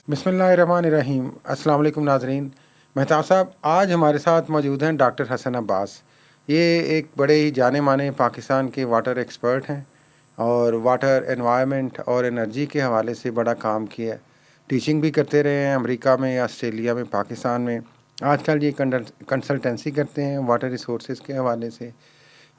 بسم اللہ الرحمن الرحیم۔ السلام علیکم ناظرین، مہتاب صاحب آج ہمارے ساتھ موجود ہیں ڈاکٹر حسن عباس۔ یہ ایک بڑے ہی جانے مانے پاکستان کے واٹر ایکسپرٹ ہیں اور واٹر انوائرمنٹ اور انرجی کے حوالے سے بڑا کام کیا ہے۔ ٹیچنگ بھی کرتے رہے ہیں امریکہ میں، آسٹریلیا میں، پاکستان میں۔ آج کل یہ کنسلٹنسی کرتے ہیں واٹر ریسورسز کے حوالے سے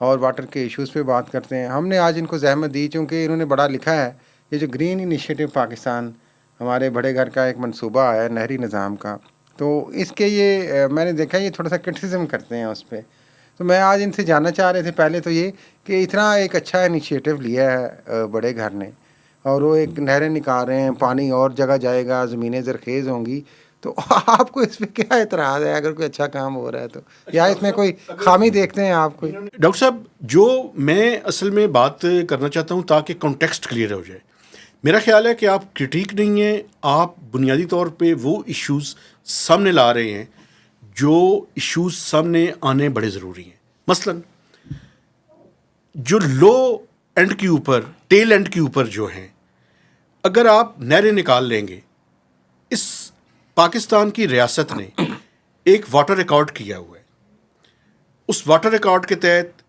اور واٹر کے ایشوز پہ بات کرتے ہیں۔ ہم نے آج ان کو زحمت دی چونکہ انہوں نے بڑا لکھا ہے۔ یہ جو گرین انیشیٹو پاکستان، ہمارے بڑے گھر کا ایک منصوبہ ہے نہری نظام کا، تو اس کے یہ میں نے دیکھا یہ تھوڑا سا کرٹیسزم کرتے ہیں اس پہ۔ تو میں آج ان سے جاننا چاہ رہے تھے پہلے تو یہ کہ اتنا ایک اچھا انیشیٹو لیا ہے بڑے گھر نے، اور وہ ایک نہریں نکال رہے ہیں، پانی اور جگہ جائے گا، زمینیں زرخیز ہوں گی، تو آپ کو اس پہ کیا اعتراض ہے اگر کوئی اچھا کام ہو رہا ہے تو، یا اس میں کوئی خامی دیکھتے ہیں آپ کوئی؟ ڈاکٹر صاحب، جو میں اصل میں بات کرنا چاہتا ہوں تاکہ کانٹیکسٹ کلیئر ہو جائے، میرا خیال ہے کہ آپ کرٹیک نہیں ہیں، آپ بنیادی طور پہ وہ ایشوز سامنے لا رہے ہیں جو ایشوز سامنے آنے بڑے ضروری ہیں۔ مثلا جو لو اینڈ کے اوپر، ٹیل اینڈ کے اوپر جو ہیں، اگر آپ نہریں نکال لیں گے، اس پاکستان کی ریاست نے ایک واٹر ریکارڈ کیا ہوا ہے۔ اس واٹر ریکارڈ کے تحت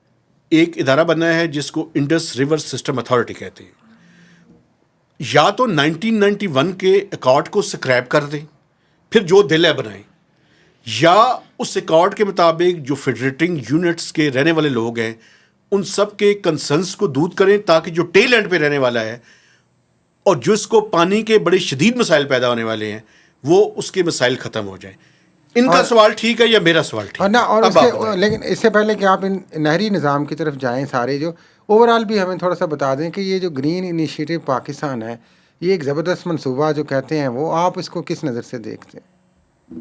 ایک ادارہ بنا ہے جس کو انڈس ریور سسٹم اتھارٹی کہتے ہیں۔ یا تو 1991 کے ایکارڈ کو سکریپ کر دیں، پھر جو دل ہے بنائیں، یا اس ایکارڈ کے مطابق جو فیڈریٹنگ یونٹس کے رہنے والے لوگ ہیں ان سب کے کنسرنس کو دور کریں تاکہ جو ٹیل اینڈ پہ رہنے والا ہے اور جو اس کو پانی کے بڑے شدید مسائل پیدا ہونے والے ہیں وہ اس کے مسائل ختم ہو جائیں۔ ان کا سوال ٹھیک ہے یا میرا سوال ٹھیک ہے؟ اور اب آپ بتائیں۔ لیکن اس سے پہلے کہ آپ ان نہری نظام کی طرف جائیں، سارے جو اوور آل بھی ہمیں تھوڑا سا بتا دیں کہ یہ جو گرین انیشیٹو پاکستان ہے، یہ ایک زبردست منصوبہ جو کہتے ہیں وہ، آپ اس کو کس نظر سے دیکھتے ہیں؟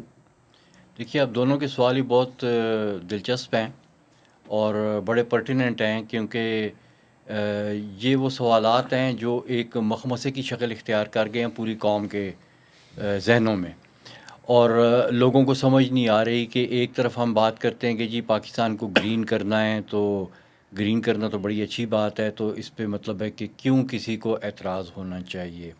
دیکھیے، اب دونوں کے سوال ہی بہت دلچسپ ہیں اور بڑے پرٹیننٹ ہیں، کیونکہ یہ وہ سوالات ہیں جو ایک مخمصے کی شکل اختیار کر گئے ہیں پوری قوم کے ذہنوں میں، اور لوگوں کو سمجھ نہیں آ رہی کہ ایک طرف ہم بات کرتے ہیں کہ جی پاکستان کو گرین کرنا ہے، تو گرین کرنا تو بڑی اچھی بات ہے، تو اس پہ مطلب ہے کہ کیوں کسی کو اعتراض ہونا چاہیے۔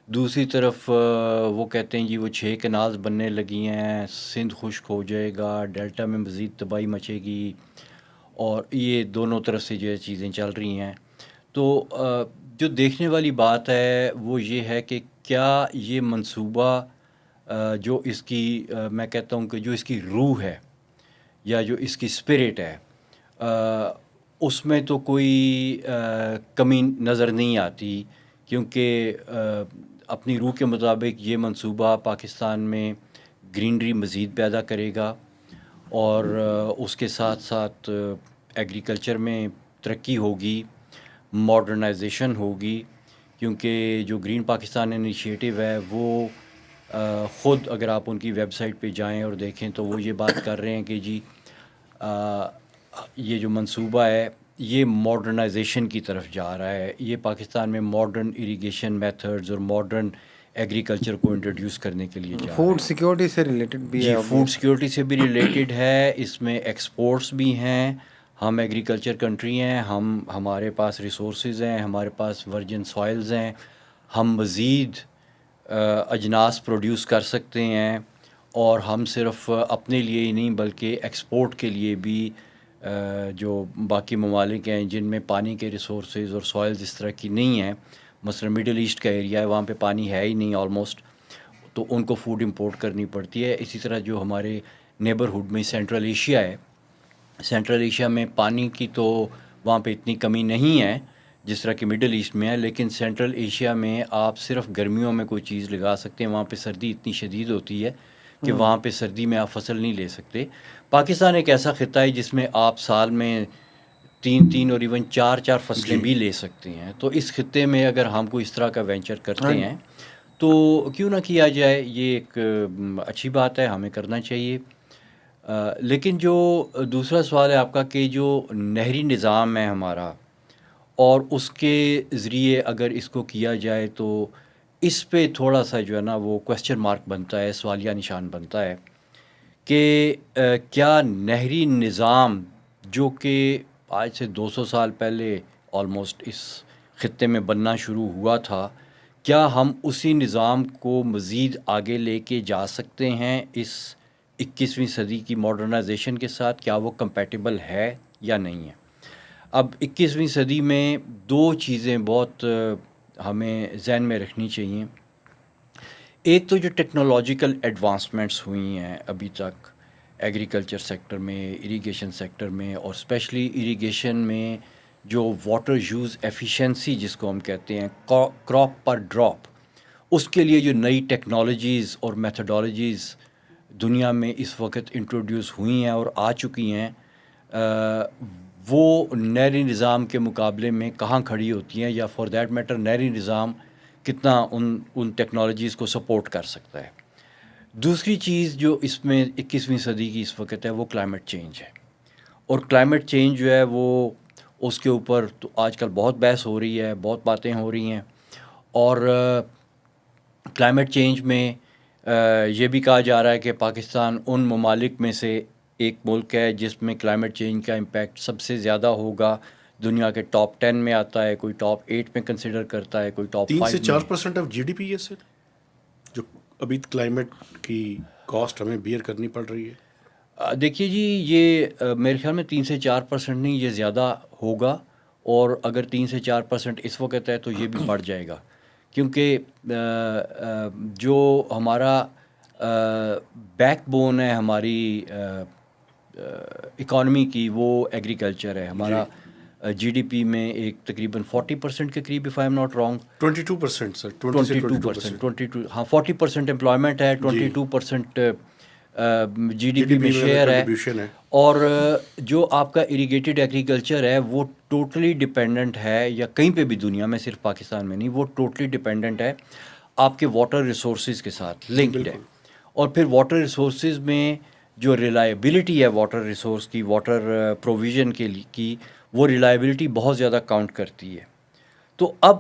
دوسری طرف وہ کہتے ہیں جی وہ 6 کنالز بننے لگی ہیں، سندھ خشک ہو جائے گا، ڈیلٹا میں مزید تباہی مچے گی، اور یہ دونوں طرف سے جو ہے چیزیں چل رہی ہیں۔ تو جو دیکھنے والی بات ہے وہ یہ ہے کہ کیا یہ منصوبہ جو اس کی میں کہتا ہوں کہ جو اس کی روح ہے یا جو اس کی اسپرٹ ہے، اس میں تو کوئی کمی نظر نہیں آتی، کیونکہ اپنی روح کے مطابق یہ منصوبہ پاکستان میں گرینری مزید پیدا کرے گا، اور اس کے ساتھ ساتھ ایگریکلچر میں ترقی ہوگی، ماڈرنائزیشن ہوگی، کیونکہ جو گرین پاکستان انیشیٹو ہے وہ خود اگر آپ ان کی ویب سائٹ پہ جائیں اور دیکھیں تو وہ یہ بات کر رہے ہیں کہ جی یہ جو منصوبہ ہے یہ ماڈرنائزیشن کی طرف جا رہا ہے، یہ پاکستان میں ماڈرن اریگیشن میتھڈز اور ماڈرن ایگریکلچر کو انٹروڈیوس کرنے کے لیے جا رہا ہے۔ فوڈ سیکیورٹی سے ریلیٹڈ بھی جی، ہے؟ فوڈ سیکیورٹی سے بھی ریلیٹڈ ہے، اس میں ایکسپورٹس بھی ہیں، ہم ایگریکلچر کنٹری ہیں، ہمارے پاس ریسورسز ہیں، ہمارے پاس ورجن سوائلز ہیں، ہم مزید اجناس پروڈیوس کر سکتے ہیں، اور ہم صرف اپنے لیے ہی نہیں بلکہ ایکسپورٹ کے لیے بھی جو باقی ممالک ہیں جن میں پانی کے ریسورسز اور سوائلز اس طرح کی نہیں ہیں، مثلا مڈل ایسٹ کا ایریا ہے، وہاں پہ پانی ہے ہی نہیں آلموسٹ، تو ان کو فوڈ امپورٹ کرنی پڑتی ہے۔ اسی طرح جو ہمارے نیبرہڈ میں سینٹرل ایشیا ہے، سینٹرل ایشیا میں پانی کی تو وہاں پہ اتنی کمی نہیں ہے جس طرح کہ مڈل ایسٹ میں ہے، لیکن سینٹرل ایشیا میں آپ صرف گرمیوں میں کوئی چیز لگا سکتے ہیں، وہاں پہ سردی اتنی شدید ہوتی ہے کہ وہاں پہ سردی میں آپ فصل نہیں لے سکتے۔ پاکستان ایک ایسا خطہ ہے جس میں آپ سال میں 3 اور ایون 4 فصلیں بھی لے سکتے ہیں، تو اس خطے میں اگر ہم کوئی اس طرح کا وینچر کرتے ہیں تو کیوں نہ کیا جائے، یہ ایک اچھی بات ہے، ہمیں کرنا چاہیے۔ لیکن جو دوسرا سوال ہے آپ کا کہ جو نہری نظام ہے ہمارا اور اس کے ذریعے اگر اس کو کیا جائے تو اس پہ تھوڑا سا جو ہے نا وہ کویسچن مارک بنتا ہے، سوالیہ نشان بنتا ہے کہ کیا نہری نظام جو کہ آج سے 200 سال پہلے آلموسٹ اس خطے میں بننا شروع ہوا تھا، کیا ہم اسی نظام کو مزید آگے لے کے جا سکتے ہیں اس 21ویں صدی کی ماڈرنائزیشن کے ساتھ؟ کیا وہ کمپیٹیبل ہے یا نہیں ہے؟ اب 21ویں صدی میں دو چیزیں بہت ہمیں ذہن میں رکھنی چاہیے. ایک تو جو ٹیکنالوجیکل ایڈوانسمنٹس ہوئی ہیں ابھی تک ایگریکلچر سیکٹر میں، اریگیشن سیکٹر میں، اور اسپیشلی اریگیشن میں جو واٹر یوز ایفیشنسی جس کو ہم کہتے ہیں، کراپ پر ڈراپ، اس کے لیے جو نئی ٹیکنالوجیز اور میتھڈالوجیز دنیا میں اس وقت انٹروڈیوس ہوئی ہیں اور آ چکی ہیں، وہ نہری نظام کے مقابلے میں کہاں کھڑی ہوتی ہیں، یا فار دیٹ میٹر نہری نظام کتنا ان ٹیکنالوجیز کو سپورٹ کر سکتا ہے. دوسری چیز جو اس میں 21ویں صدی کی اس وقت ہے وہ کلائمیٹ چینج ہے. اور کلائمیٹ چینج جو ہے وہ اس کے اوپر تو آج کل بہت بحث ہو رہی ہے، بہت باتیں ہو رہی ہیں. اور کلائمیٹ چینج میں یہ بھی کہا جا رہا ہے کہ پاکستان ان ممالک میں سے ایک ملک ہے جس میں کلائمیٹ چینج کا امپیکٹ سب سے زیادہ ہوگا. دنیا کے ٹاپ 10 میں آتا ہے، کوئی ٹاپ 8 میں کنسیڈر کرتا ہے، کوئی ٹاپ 5 میں. 3 سے 4% آف GDP ہے سر، جو ابھی کلائمیٹ کی کاسٹ ہمیں بیئر کرنی پڑ رہی ہے. دیکھیے جی، یہ میرے خیال میں 3 سے 4% نہیں، یہ زیادہ ہوگا. اور اگر 3 سے 4% اس وقت ہے تو یہ بھی بڑھ جائے گا، کیونکہ جو ہمارا بیک بون ہے ہماری اکانومی کی، وہ ایگریکلچر ہے. ہمارا GDP میں ایک تقریباً 40% کے قریب، if I am not wrong. 22% سر، 22%. ہاں 40% امپلائمنٹ ہے، 22% GDP میں شیئر ہے. اور جو آپ کا اریگیٹڈ ایگریکلچر ہے وہ ٹوٹلی ڈپینڈنٹ ہے، یا کہیں پہ بھی دنیا میں، صرف پاکستان میں نہیں، وہ ٹوٹلی ڈپینڈنٹ ہے آپ کے واٹر ریسورسز کے ساتھ لنکڈ ہے. اور پھر واٹر ریسورسز میں جو ریلائبلٹی ہے واٹر ریسورس کی، واٹر پروویژن کی، وہ ریلائبلٹی بہت زیادہ کاؤنٹ کرتی ہے. تو اب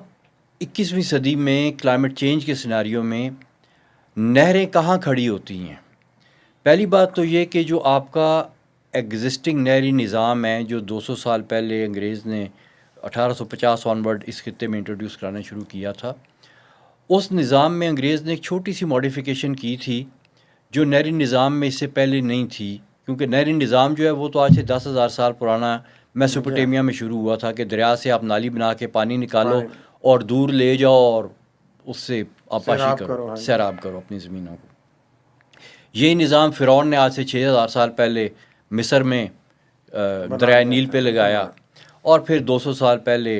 21ویں صدی میں کلائمیٹ چینج کے سیناریو میں نہریں کہاں کھڑی ہوتی ہیں؟ پہلی بات تو یہ کہ جو آپ کا ایگزسٹنگ نہری نظام ہے، جو 200 سال پہلے انگریز نے 1850 آنورڈ اس خطے میں انٹروڈیوس کرانا شروع کیا تھا، اس نظام میں انگریز نے ایک چھوٹی سی ماڈیفیکیشن کی تھی جو نہری نظام میں اس سے پہلے نہیں تھی. کیونکہ نہری نظام جو ہے وہ تو آج سے 10,000 سال پرانا میسوپوٹیمیا میں شروع ہوا تھا کہ دریا سے آپ نالی بنا کے پانی نکالو اور دور لے جاؤ اور اس سے آبپاشی کرو، سیراب کرو اپنی زمینوں کو. یہی نظام فرعون نے آج سے 6,000 سال پہلے مصر میں دریائے نیل پہ لگایا، اور پھر 200 سال پہلے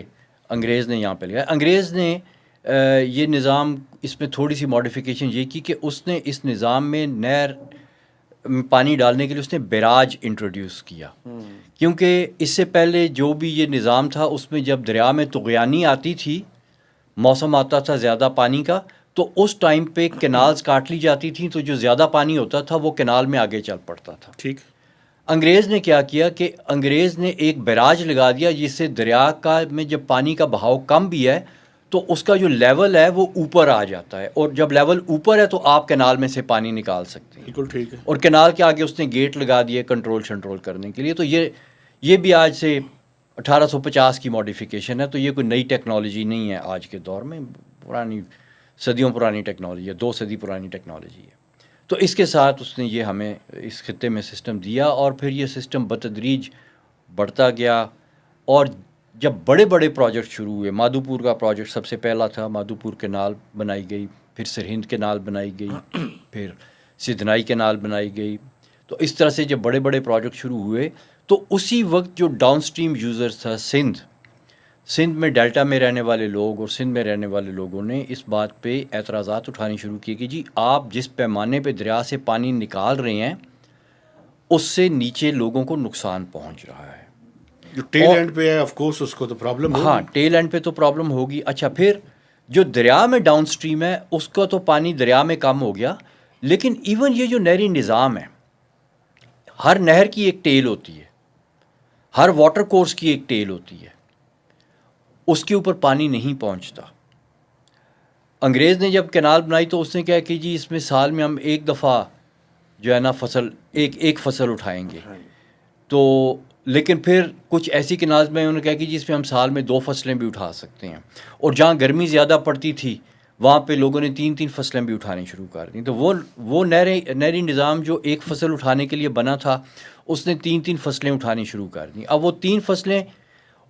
انگریز نے یہاں پہ لگایا. انگریز نے یہ نظام، اس میں تھوڑی سی ماڈیفیکیشن یہ کی کہ اس نے اس نظام میں نہر پانی ڈالنے کے لیے اس نے بیراج انٹروڈیوس کیا. کیونکہ اس سے پہلے جو بھی یہ نظام تھا اس میں جب دریا میں طغیانی آتی تھی، موسم آتا تھا زیادہ پانی کا، تو اس ٹائم پہ کینالز کاٹ لی جاتی تھیں، تو جو زیادہ پانی ہوتا تھا وہ کینال میں آگے چل پڑتا تھا. ٹھیک. انگریز نے کیا کیا کہ انگریز نے ایک بیراج لگا دیا جس سے دریا کا میں جب پانی کا بہاؤ کم بھی ہے تو اس کا جو لیول ہے وہ اوپر آ جاتا ہے، اور جب لیول اوپر ہے تو آپ کینال میں سے پانی نکال سکتے ہیں. بالکل ٹھیک ہے. اور کینال کے آگے اس نے گیٹ لگا دیے کنٹرول کرنے کے لیے. تو یہ بھی آج سے 1850 کی ماڈیفیکیشن ہے. تو یہ کوئی نئی ٹیکنالوجی نہیں ہے آج کے دور میں، پرانی صدیوں پرانی ٹیکنالوجی ہے، 2 صدی پرانی ٹیکنالوجی ہے. تو اس کے ساتھ اس نے یہ ہمیں اس خطے میں سسٹم دیا، اور پھر یہ سسٹم بتدریج بڑھتا گیا. اور جب بڑے بڑے پروجیکٹ شروع ہوئے، مادھوپور کا پروجیکٹ سب سے پہلا تھا، مادھوپور کینال بنائی گئی، پھر سرہند کینال بنائی گئی، پھر سدھنائی کینال بنائی گئی. تو اس طرح سے جب بڑے بڑے پروجیکٹ شروع ہوئے تو اسی وقت جو ڈاؤن سٹریم یوزرز تھا سندھ میں ڈیلٹا میں رہنے والے لوگ اور سندھ میں رہنے والے لوگوں نے اس بات پہ اعتراضات اٹھانی شروع کیے کہ جی آپ جس پیمانے پہ دریا سے پانی نکال رہے ہیں اس سے نیچے لوگوں کو نقصان پہنچ رہا ہے. جو ٹیل اینڈ پہ ہے آف کورس اس کو تو پرابلم ہوگی. ہاں، ٹیل اینڈ پہ تو پرابلم ہوگی. اچھا، پھر جو دریا میں ڈاؤن سٹریم ہے اس کا تو پانی دریا میں کم ہو گیا، لیکن ایون یہ جو نہری نظام ہے، ہر نہر کی ایک ٹیل ہوتی ہے، ہر واٹر کورس کی ایک ٹیل ہوتی ہے، اس کے اوپر پانی نہیں پہنچتا. انگریز نے جب کینال بنائی تو اس نے کہا کہ جی اس میں سال میں ہم ایک دفعہ جو ہے نا ایک فصل اٹھائیں گے. تو لیکن پھر کچھ ایسی کینالز میں انہوں نے کہا کہ جی اس میں ہم سال میں 2 فصلیں بھی اٹھا سکتے ہیں. اور جہاں گرمی زیادہ پڑتی تھی وہاں پہ لوگوں نے 3 فصلیں بھی اٹھانی شروع کر دیں. تو وہ نہری نظام جو ایک فصل اٹھانے کے لیے بنا تھا اس نے 3 فصلیں اٹھانی شروع کر دیں. اب وہ 3 فصلیں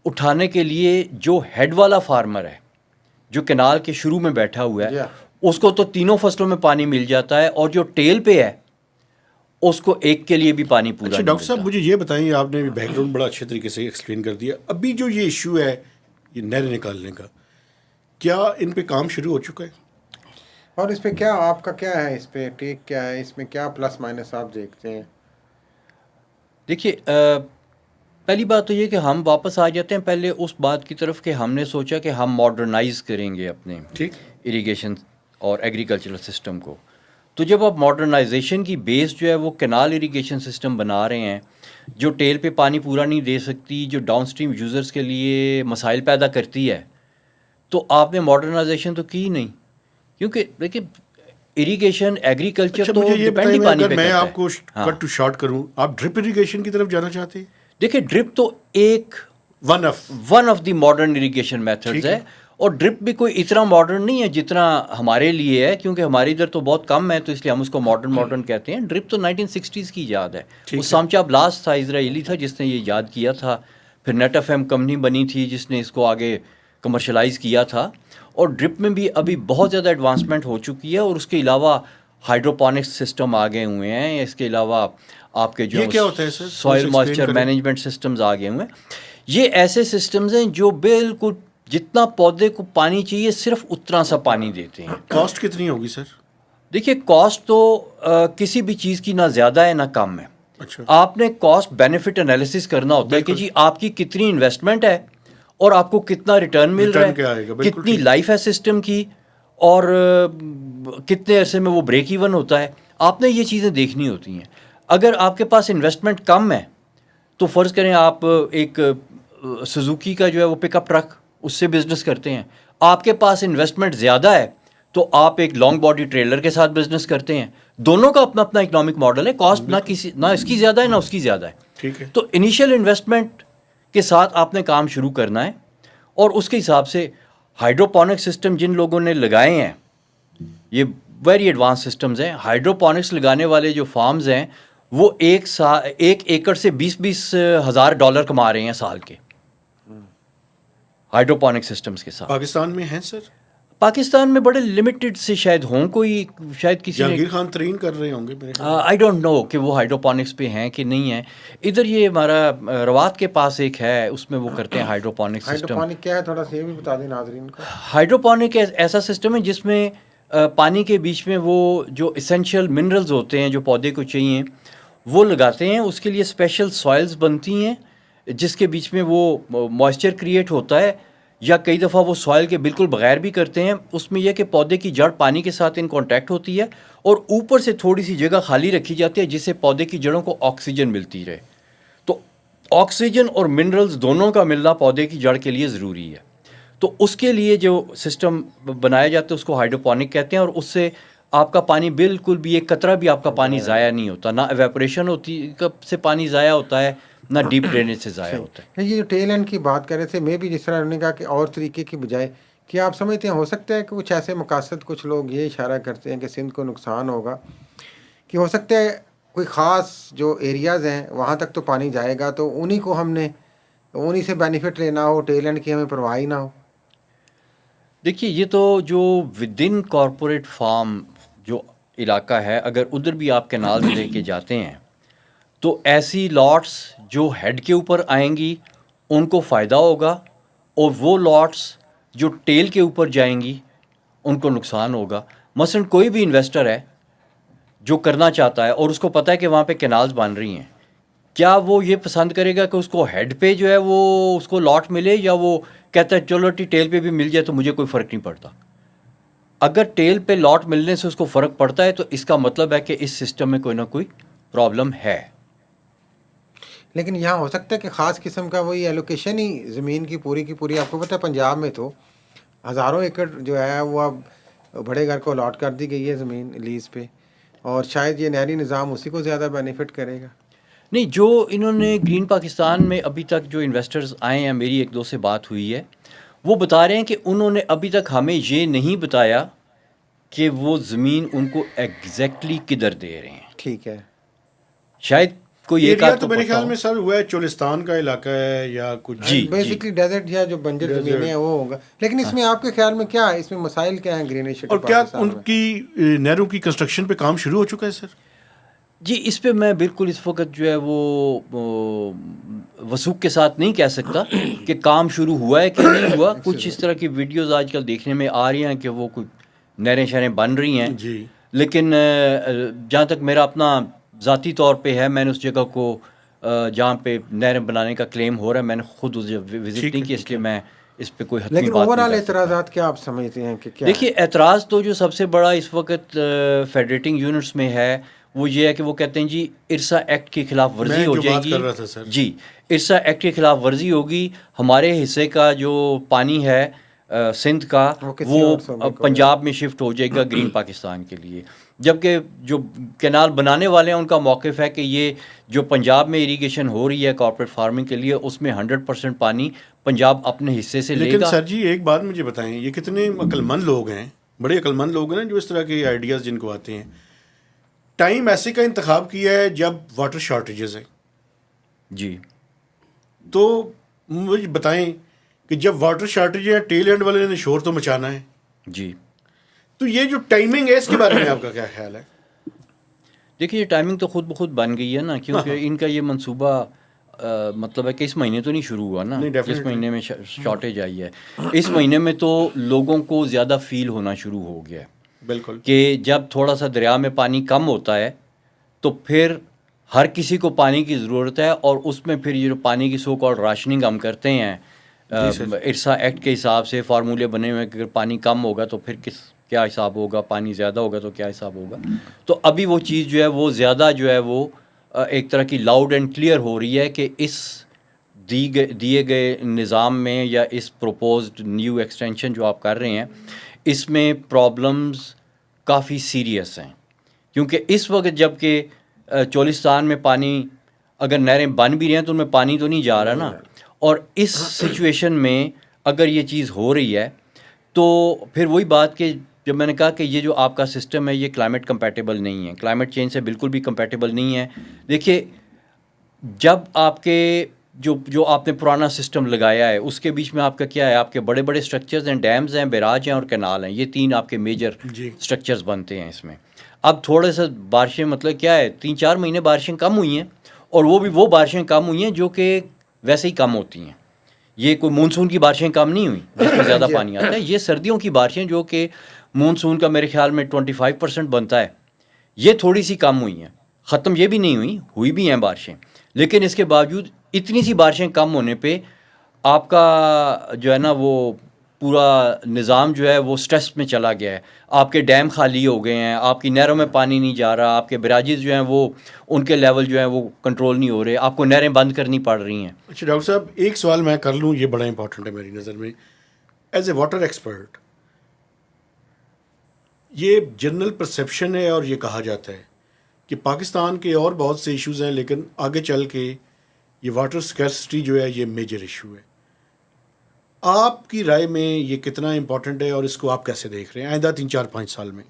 اٹھانے کے لیے جو ہیڈ والا فارمر ہے جو کنال کے شروع میں بیٹھا ہوا ہے اس کو تو 3 فصلوں میں پانی مل جاتا ہے, اور جو ٹیل پہ ہے اس کو ایک کے لیے بھی پانی پورا نہیں ڈاکٹر صاحب ملتا. مجھے یہ بتائیں, آپ نے بیک گراؤنڈ بڑا اچھے طریقے سے ایکسپلین کر دیا. ابھی جو یہ ایشو ہے یہ نہریں نکالنے کا, کیا ان پہ کام شروع ہو چکا ہے؟ اور اس پہ کیا آپ کا کیا ہے, اس پہ ٹیک کیا ہے, اس میں کیا پلس مائنس آپ دیکھتے ہیں؟ دیکھیے پہلی بات تو یہ کہ ہم واپس آ جاتے ہیں پہلے اس بات کی طرف کہ ہم نے سوچا کہ ہم ماڈرنائز کریں گے اپنے اریگیشن اور ایگریکلچرل سسٹم کو. تو جب آپ ماڈرنائزیشن کی بیس جو ہے وہ کینال اریگیشن سسٹم بنا رہے ہیں جو ٹیل پہ پانی پورا نہیں دے سکتی, جو ڈاؤن اسٹریم یوزرز کے لیے مسائل پیدا کرتی ہے, تو آپ نے ماڈرنائزیشن تو کی نہیں. کیونکہ دیکھیے اریگیشن ایگریکلچر تو ڈپینڈ ہی پانی پہ میں کرتا آپ کو کٹ ٹو شارٹ کروں, آپ ڈرپ اریگیشن کی طرف جانا چاہتے ہیں؟ دیکھیں ڈرپ تو ایک one of the modern irrigation methods ہے, اور ڈرپ بھی کوئی اتنا ماڈرن نہیں ہے جتنا ہمارے لیے ہے, کیونکہ ہماری ادھر تو بہت کم ہے تو اس لیے ہم اس کو ماڈرن کہتے ہیں. ڈرپ تو 1960s کی ایجاد ہے. وہ سامچا بلاس تھا اسرائیلی تھا جس نے یہ ایجاد کیا تھا. پھر نیٹ ایف ایم کمپنی بنی تھی جس نے اس کو آگے کمرشلائز کیا تھا. اور ڈرپ میں بھی ابھی بہت زیادہ ایڈوانسمنٹ ہو چکی ہے, اور اس کے علاوہ ہائیڈروپونکس سسٹم آگے ہوئے ہیں. اس کے علاوہ آپ کے جو سوائل مائسچر مینجمنٹ سسٹمز آگے ہوئے ہیں. یہ ایسے سسٹمز ہیں جو بالکل جتنا پودے کو پانی چاہیے صرف اتنا سا پانی دیتے ہیں. کاسٹ کتنی ہوگی سر؟ دیکھیے کاسٹ تو کسی بھی چیز کی نہ زیادہ ہے نہ کم ہے. آپ نے کاسٹ بینیفٹ انالیسس کرنا ہوتا ہے کہ جی آپ کی کتنی انویسٹمنٹ ہے اور آپ کو کتنا ریٹرن مل رہا ہے, کتنی لائف ہے سسٹم کی, اور کتنے عرصے میں وہ بریک ایون ہوتا ہے. آپ نے یہ چیزیں دیکھنی ہوتی ہیں. اگر آپ کے پاس انویسٹمنٹ کم ہے تو فرض کریں آپ ایک سوزوکی کا جو ہے وہ پک اپ ٹرک اس سے بزنس کرتے ہیں. آپ کے پاس انویسٹمنٹ زیادہ ہے تو آپ ایک لانگ باڈی ٹریلر کے ساتھ بزنس کرتے ہیں. دونوں کا اپنا اپنا اکنامک ماڈل ہے. کاسٹ نہ اس کی زیادہ ہے نہ اس کی زیادہ ہے. تو انیشیل انویسٹمنٹ کے ساتھ آپ نے کام شروع کرنا ہے, اور اس کے حساب سے ہائیڈروپونک سسٹم جن لوگوں نے لگائے ہیں یہ ویری ایڈوانس سسٹمز ہیں. ہائیڈروپونکس لگانے والے جو فارمز ہیں وہ ایک ایکڑ سے 20 ہزار ڈالر کما رہے ہیں سال کے ہائیڈروپونک سسٹمز کے ساتھ. پاکستان میں ہیں سر؟ پاکستان میں بڑے لمیٹڈ سے شاید ہوں, کوئی شاید کسی جہانگیر خان ترین کر رہے ہوں گے. آئی ڈونٹ نو کہ وہ ہائیڈروپونکس پہ ہیں کہ نہیں ہیں. ادھر یہ ہمارا روات کے پاس ایک ہے, اس میں وہ کرتے ہیں ہائیڈروپونک سسٹم. ہائیڈروپونک کیا ہے تھوڑا سا یہ بھی بتا دیں ناظرین کو. ہائیڈروپونک ایسا سسٹم ہے جس میں پانی کے بیچ میں وہ جو اسینشیل منرلز ہوتے ہیں جو پودے کو چاہیے وہ لگاتے ہیں. اس کے لیے اسپیشل سوائلز بنتی ہیں جس کے بیچ میں وہ موئسچر کریٹ ہوتا ہے, یا کئی دفعہ وہ سوائل کے بالکل بغیر بھی کرتے ہیں. اس میں یہ کہ پودے کی جڑ پانی کے ساتھ ان کانٹیکٹ ہوتی ہے اور اوپر سے تھوڑی سی جگہ خالی رکھی جاتی ہے جس سے پودے کی جڑوں کو آکسیجن ملتی رہے. تو آکسیجن اور منرلز دونوں کا ملنا پودے کی جڑ کے لیے ضروری ہے. تو اس کے لیے جو سسٹم بنایا جاتا ہے اس کو ہائیڈروپونک کہتے ہیں, اور اس سے آپ کا پانی بالکل بھی ایک قطرہ بھی آپ کا پانی ضائع نہیں ہوتا. نہ ایویپوریشن ہوتی سے پانی ضائع ہوتا ہے نہ ڈیپ ڈرینیج سے ضائع ہوتا ہے. یہ جو ٹیل اینڈ کی بات کر رہے تھے, میں بھی جس طرح انہوں نے کہا کہ اور طریقے کی بجائے, کیا آپ سمجھتے ہیں ہو سکتا ہے کہ کچھ ایسے مقاصد کچھ لوگ یہ اشارہ کرتے ہیں کہ سندھ کو نقصان ہوگا, کہ ہو سکتا ہے کوئی خاص جو ایریاز ہیں وہاں تک تو پانی جائے گا تو انہی کو ہم نے انہی سے بینیفٹ لینا ہو, ٹیل اینڈ کی ہمیں پرواہ نہ ہو. دیکھیے یہ تو جو ود ان کارپوریٹ فارم جو علاقہ ہے, اگر ادھر بھی آپ کینال لے کے جاتے ہیں تو ایسی لاٹس جو ہیڈ کے اوپر آئیں گی ان کو فائدہ ہوگا, اور وہ لاٹس جو ٹیل کے اوپر جائیں گی ان کو نقصان ہوگا. مثلا کوئی بھی انویسٹر ہے جو کرنا چاہتا ہے اور اس کو پتہ ہے کہ وہاں پہ کینالز بن رہی ہیں, کیا وہ یہ پسند کرے گا کہ اس کو ہیڈ پہ جو ہے وہ اس کو لاٹ ملے, یا وہ کہتا ہے چلو ٹیل پہ بھی مل جائے تو مجھے کوئی فرق نہیں پڑتا. اگر ٹیل پہ لاٹ ملنے سے اس کو فرق پڑتا ہے تو اس کا مطلب ہے کہ اس سسٹم میں کوئی نہ کوئی پرابلم ہے. لیکن یہاں ہو سکتا ہے کہ خاص قسم کا وہی ایلوکیشن ہی زمین کی پوری, آپ کو پتہ ہے پنجاب میں تو ہزاروں ایکڑ جو ہے وہ اب بڑے گھر کو الاٹ کر دی گئی ہے زمین لیز پہ, اور شاید یہ نہری نظام اسی کو زیادہ بینیفٹ کرے گا. نہیں, جو انہوں نے گرین پاکستان میں ابھی تک جو انویسٹرز آئے ہیں, میری ایک دو سے بات ہوئی ہے, وہ بتا رہے ہیں کہ انہوں نے ابھی تک ہمیں یہ نہیں بتایا کہ وہ زمین ان کو ایگزیکٹلی کدھر دے رہے ہیں. ٹھیک ہے. شاید کوئی ایک ایریا آدھ تو کو میرے پتہ خیال ہو. میں سر ہوا ہے چولستان کا علاقہ ہے یا کچھ. جی بیسکلی ڈیزرٹ یا جو بنجر زمینیں ہیں وہ ہوگا. لیکن اس میں آپ کے خیال میں کیا ہے، اس میں مسائل کیا ہیں گرین انیشیٹو اور کیا پاکستان ان میں؟ کی نہروں کی کنسٹرکشن پہ کام شروع ہو چکا ہے سر؟ جی اس پہ میں بالکل اس وقت جو ہے وہ وثوق کے ساتھ نہیں کہہ سکتا کہ کام شروع ہوا ہے کہ نہیں ہوا. کچھ اس طرح کی ویڈیوز آج کل دیکھنے میں آ رہی ہیں کہ وہ کچھ نہریں شہریں بن رہی ہیں. جی. لیکن جہاں تک میرا اپنا ذاتی طور پہ ہے، میں نے اس جگہ کو جہاں پہ نہریں بنانے کا کلیم ہو رہا ہے میں نے خود اس وزٹ نہیں کی، اس لیے میں اس پہ کوئی حتمی لیکن بات اوور نہیں آل کر سکتا. اعتراضات کیا آپ سمجھتے ہیں کہ کیا؟ دیکھیے اعتراض تو جو سب سے بڑا اس وقت فیڈریٹنگ یونٹس میں ہے وہ یہ ہے کہ وہ کہتے ہیں جی ارسا ایکٹ کی خلاف ورزی ہو جائے گی. کر رہا تھا سر. جی ارسا ایکٹ کی خلاف ورزی ہوگی، ہمارے حصے کا جو پانی ہے سندھ کا وہ پنجاب میں شفٹ ہو جائے گا گرین پاکستان کے لیے. جبکہ جو کینال بنانے والے ہیں ان کا موقف ہے کہ یہ جو پنجاب میں اریگیشن ہو رہی ہے کارپوریٹ فارمنگ کے لیے اس میں 100% پانی پنجاب اپنے حصے سے لے لیکن گا. سر جی ایک بات مجھے بتائیں، یہ کتنے عقل مند لوگ ہیں، بڑے عقل مند لوگ ہیں نا جو اس طرح کے آئیڈیاز جن کو آتے ہیں. ٹائم ایسے کا انتخاب کیا ہے جب واٹر شارٹیجز ہیں. جی تو مجھے بتائیں کہ جب واٹر شارٹیج ہیں ٹیل اینڈ والے نے شور تو مچانا ہے. جی تو یہ جو ٹائمنگ ہے اس کے بارے میں آپ کا کیا خیال ہے؟ دیکھیے یہ ٹائمنگ تو خود بخود بن گئی ہے نا، کیونکہ ان کا یہ منصوبہ مطلب ہے کہ اس مہینے تو نہیں شروع ہوا نا، اس مہینے میں شارٹیج آئی ہے. اس مہینے میں تو لوگوں کو زیادہ فیل ہونا شروع ہو گیا ہے. بالکل. کہ جب تھوڑا سا دریا میں پانی کم ہوتا ہے تو پھر ہر کسی کو پانی کی ضرورت ہے، اور اس میں پھر یہ جو پانی کی سو کالڈ راشننگ ہم کرتے ہیں ارسا ایکٹ کے حساب سے فارمولے بنے ہوئے کہ اگر پانی کم ہوگا تو پھر کیا حساب ہوگا، پانی زیادہ ہوگا تو کیا حساب ہوگا. تو ابھی وہ چیز جو ہے وہ زیادہ جو ہے وہ ایک طرح کی لاؤڈ اینڈ کلیئر ہو رہی ہے کہ اس دیے گئے نظام میں یا اس پروپوزڈ نیو ایکسٹینشن جو آپ کر رہے ہیں اس میں پرابلمز کافی سیریس ہیں. کیونکہ اس وقت جب کہ چولستان میں پانی اگر نہریں بن بھی رہی ہیں تو ان میں پانی تو نہیں جا رہا نا، اور اس سچویشن میں اگر یہ چیز ہو رہی ہے تو پھر وہی بات کہ جب میں نے کہا کہ یہ جو آپ کا سسٹم ہے یہ کلائمیٹ کمپیٹیبل نہیں ہے، کلائمیٹ چینج سے بالکل بھی کمپیٹیبل نہیں ہے. دیکھیے جب آپ کے جو آپ نے پرانا سسٹم لگایا ہے اس کے بیچ میں آپ کا کیا ہے، آپ کے بڑے بڑے سٹرکچرز ہیں، ڈیمز ہیں، بیراج ہیں اور کینال ہیں، یہ تین آپ کے میجر سٹرکچرز بنتے ہیں اس میں. اب تھوڑے سے بارشیں مطلب کیا ہے 3-4 مہینے بارشیں کم ہوئی ہیں، اور وہ بھی وہ بارشیں کم ہوئی ہیں جو کہ ویسے ہی کم ہوتی ہیں. یہ کوئی مونسون کی بارشیں کم نہیں ہوئیں جس میں زیادہ پانی آتا ہے، یہ سردیوں کی بارشیں جو کہ مونسون کا میرے خیال میں 25% بنتا ہے، یہ تھوڑی سی کم ہوئی ہیں. ختم یہ بھی نہیں ہوئی بھی ہیں بارشیں، لیکن اس کے باوجود اتنی سی بارشیں کم ہونے پہ آپ کا جو ہے نا وہ پورا نظام جو ہے وہ سٹریس میں چلا گیا ہے. آپ کے ڈیم خالی ہو گئے ہیں، آپ کی نہروں میں پانی نہیں جا رہا، آپ کے بیراجز جو ہیں وہ ان کے لیول جو ہیں وہ کنٹرول نہیں ہو رہے، آپ کو نہریں بند کرنی پڑ رہی ہیں. اچھا ڈاکٹر صاحب ایک سوال میں کر لوں، یہ بڑا امپورٹنٹ ہے میری نظر میں. ایز اے واٹر ایکسپرٹ یہ جنرل پرسیپشن ہے اور یہ کہا جاتا ہے کہ پاکستان کے اور بہت سے ایشوز ہیں لیکن آگے چل کے یہ واٹر اسکیرسٹی جو ہے یہ میجر ایشو ہے. آپ کی رائے میں یہ کتنا امپورٹنٹ ہے اور اس کو آپ کیسے دیکھ رہے ہیں آئندہ 3-4-5 سال میں؟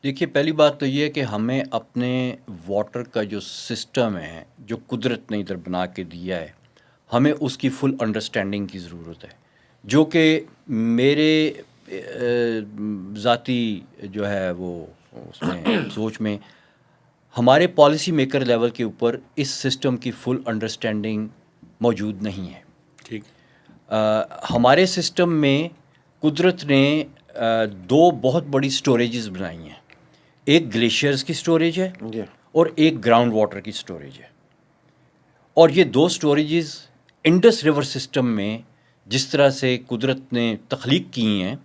دیکھیے پہلی بات تو یہ ہے کہ ہمیں اپنے واٹر کا جو سسٹم ہے جو قدرت نے ادھر بنا کے دیا ہے ہمیں اس کی فل انڈرسٹینڈنگ کی ضرورت ہے، جو کہ میرے ذاتی جو ہے وہ اس میں سوچ میں ہمارے پالیسی میکر لیول کے اوپر اس سسٹم کی فل انڈرسٹینڈنگ موجود نہیں ہے. ٹھیک. ہمارے سسٹم میں قدرت نے 2 بہت بڑی سٹوریجز بنائی ہیں، ایک گلیشیئرز کی سٹوریج ہے اور ایک گراؤنڈ واٹر کی سٹوریج ہے. اور یہ 2 سٹوریجز انڈس ریور سسٹم میں جس طرح سے قدرت نے تخلیق کی ہیں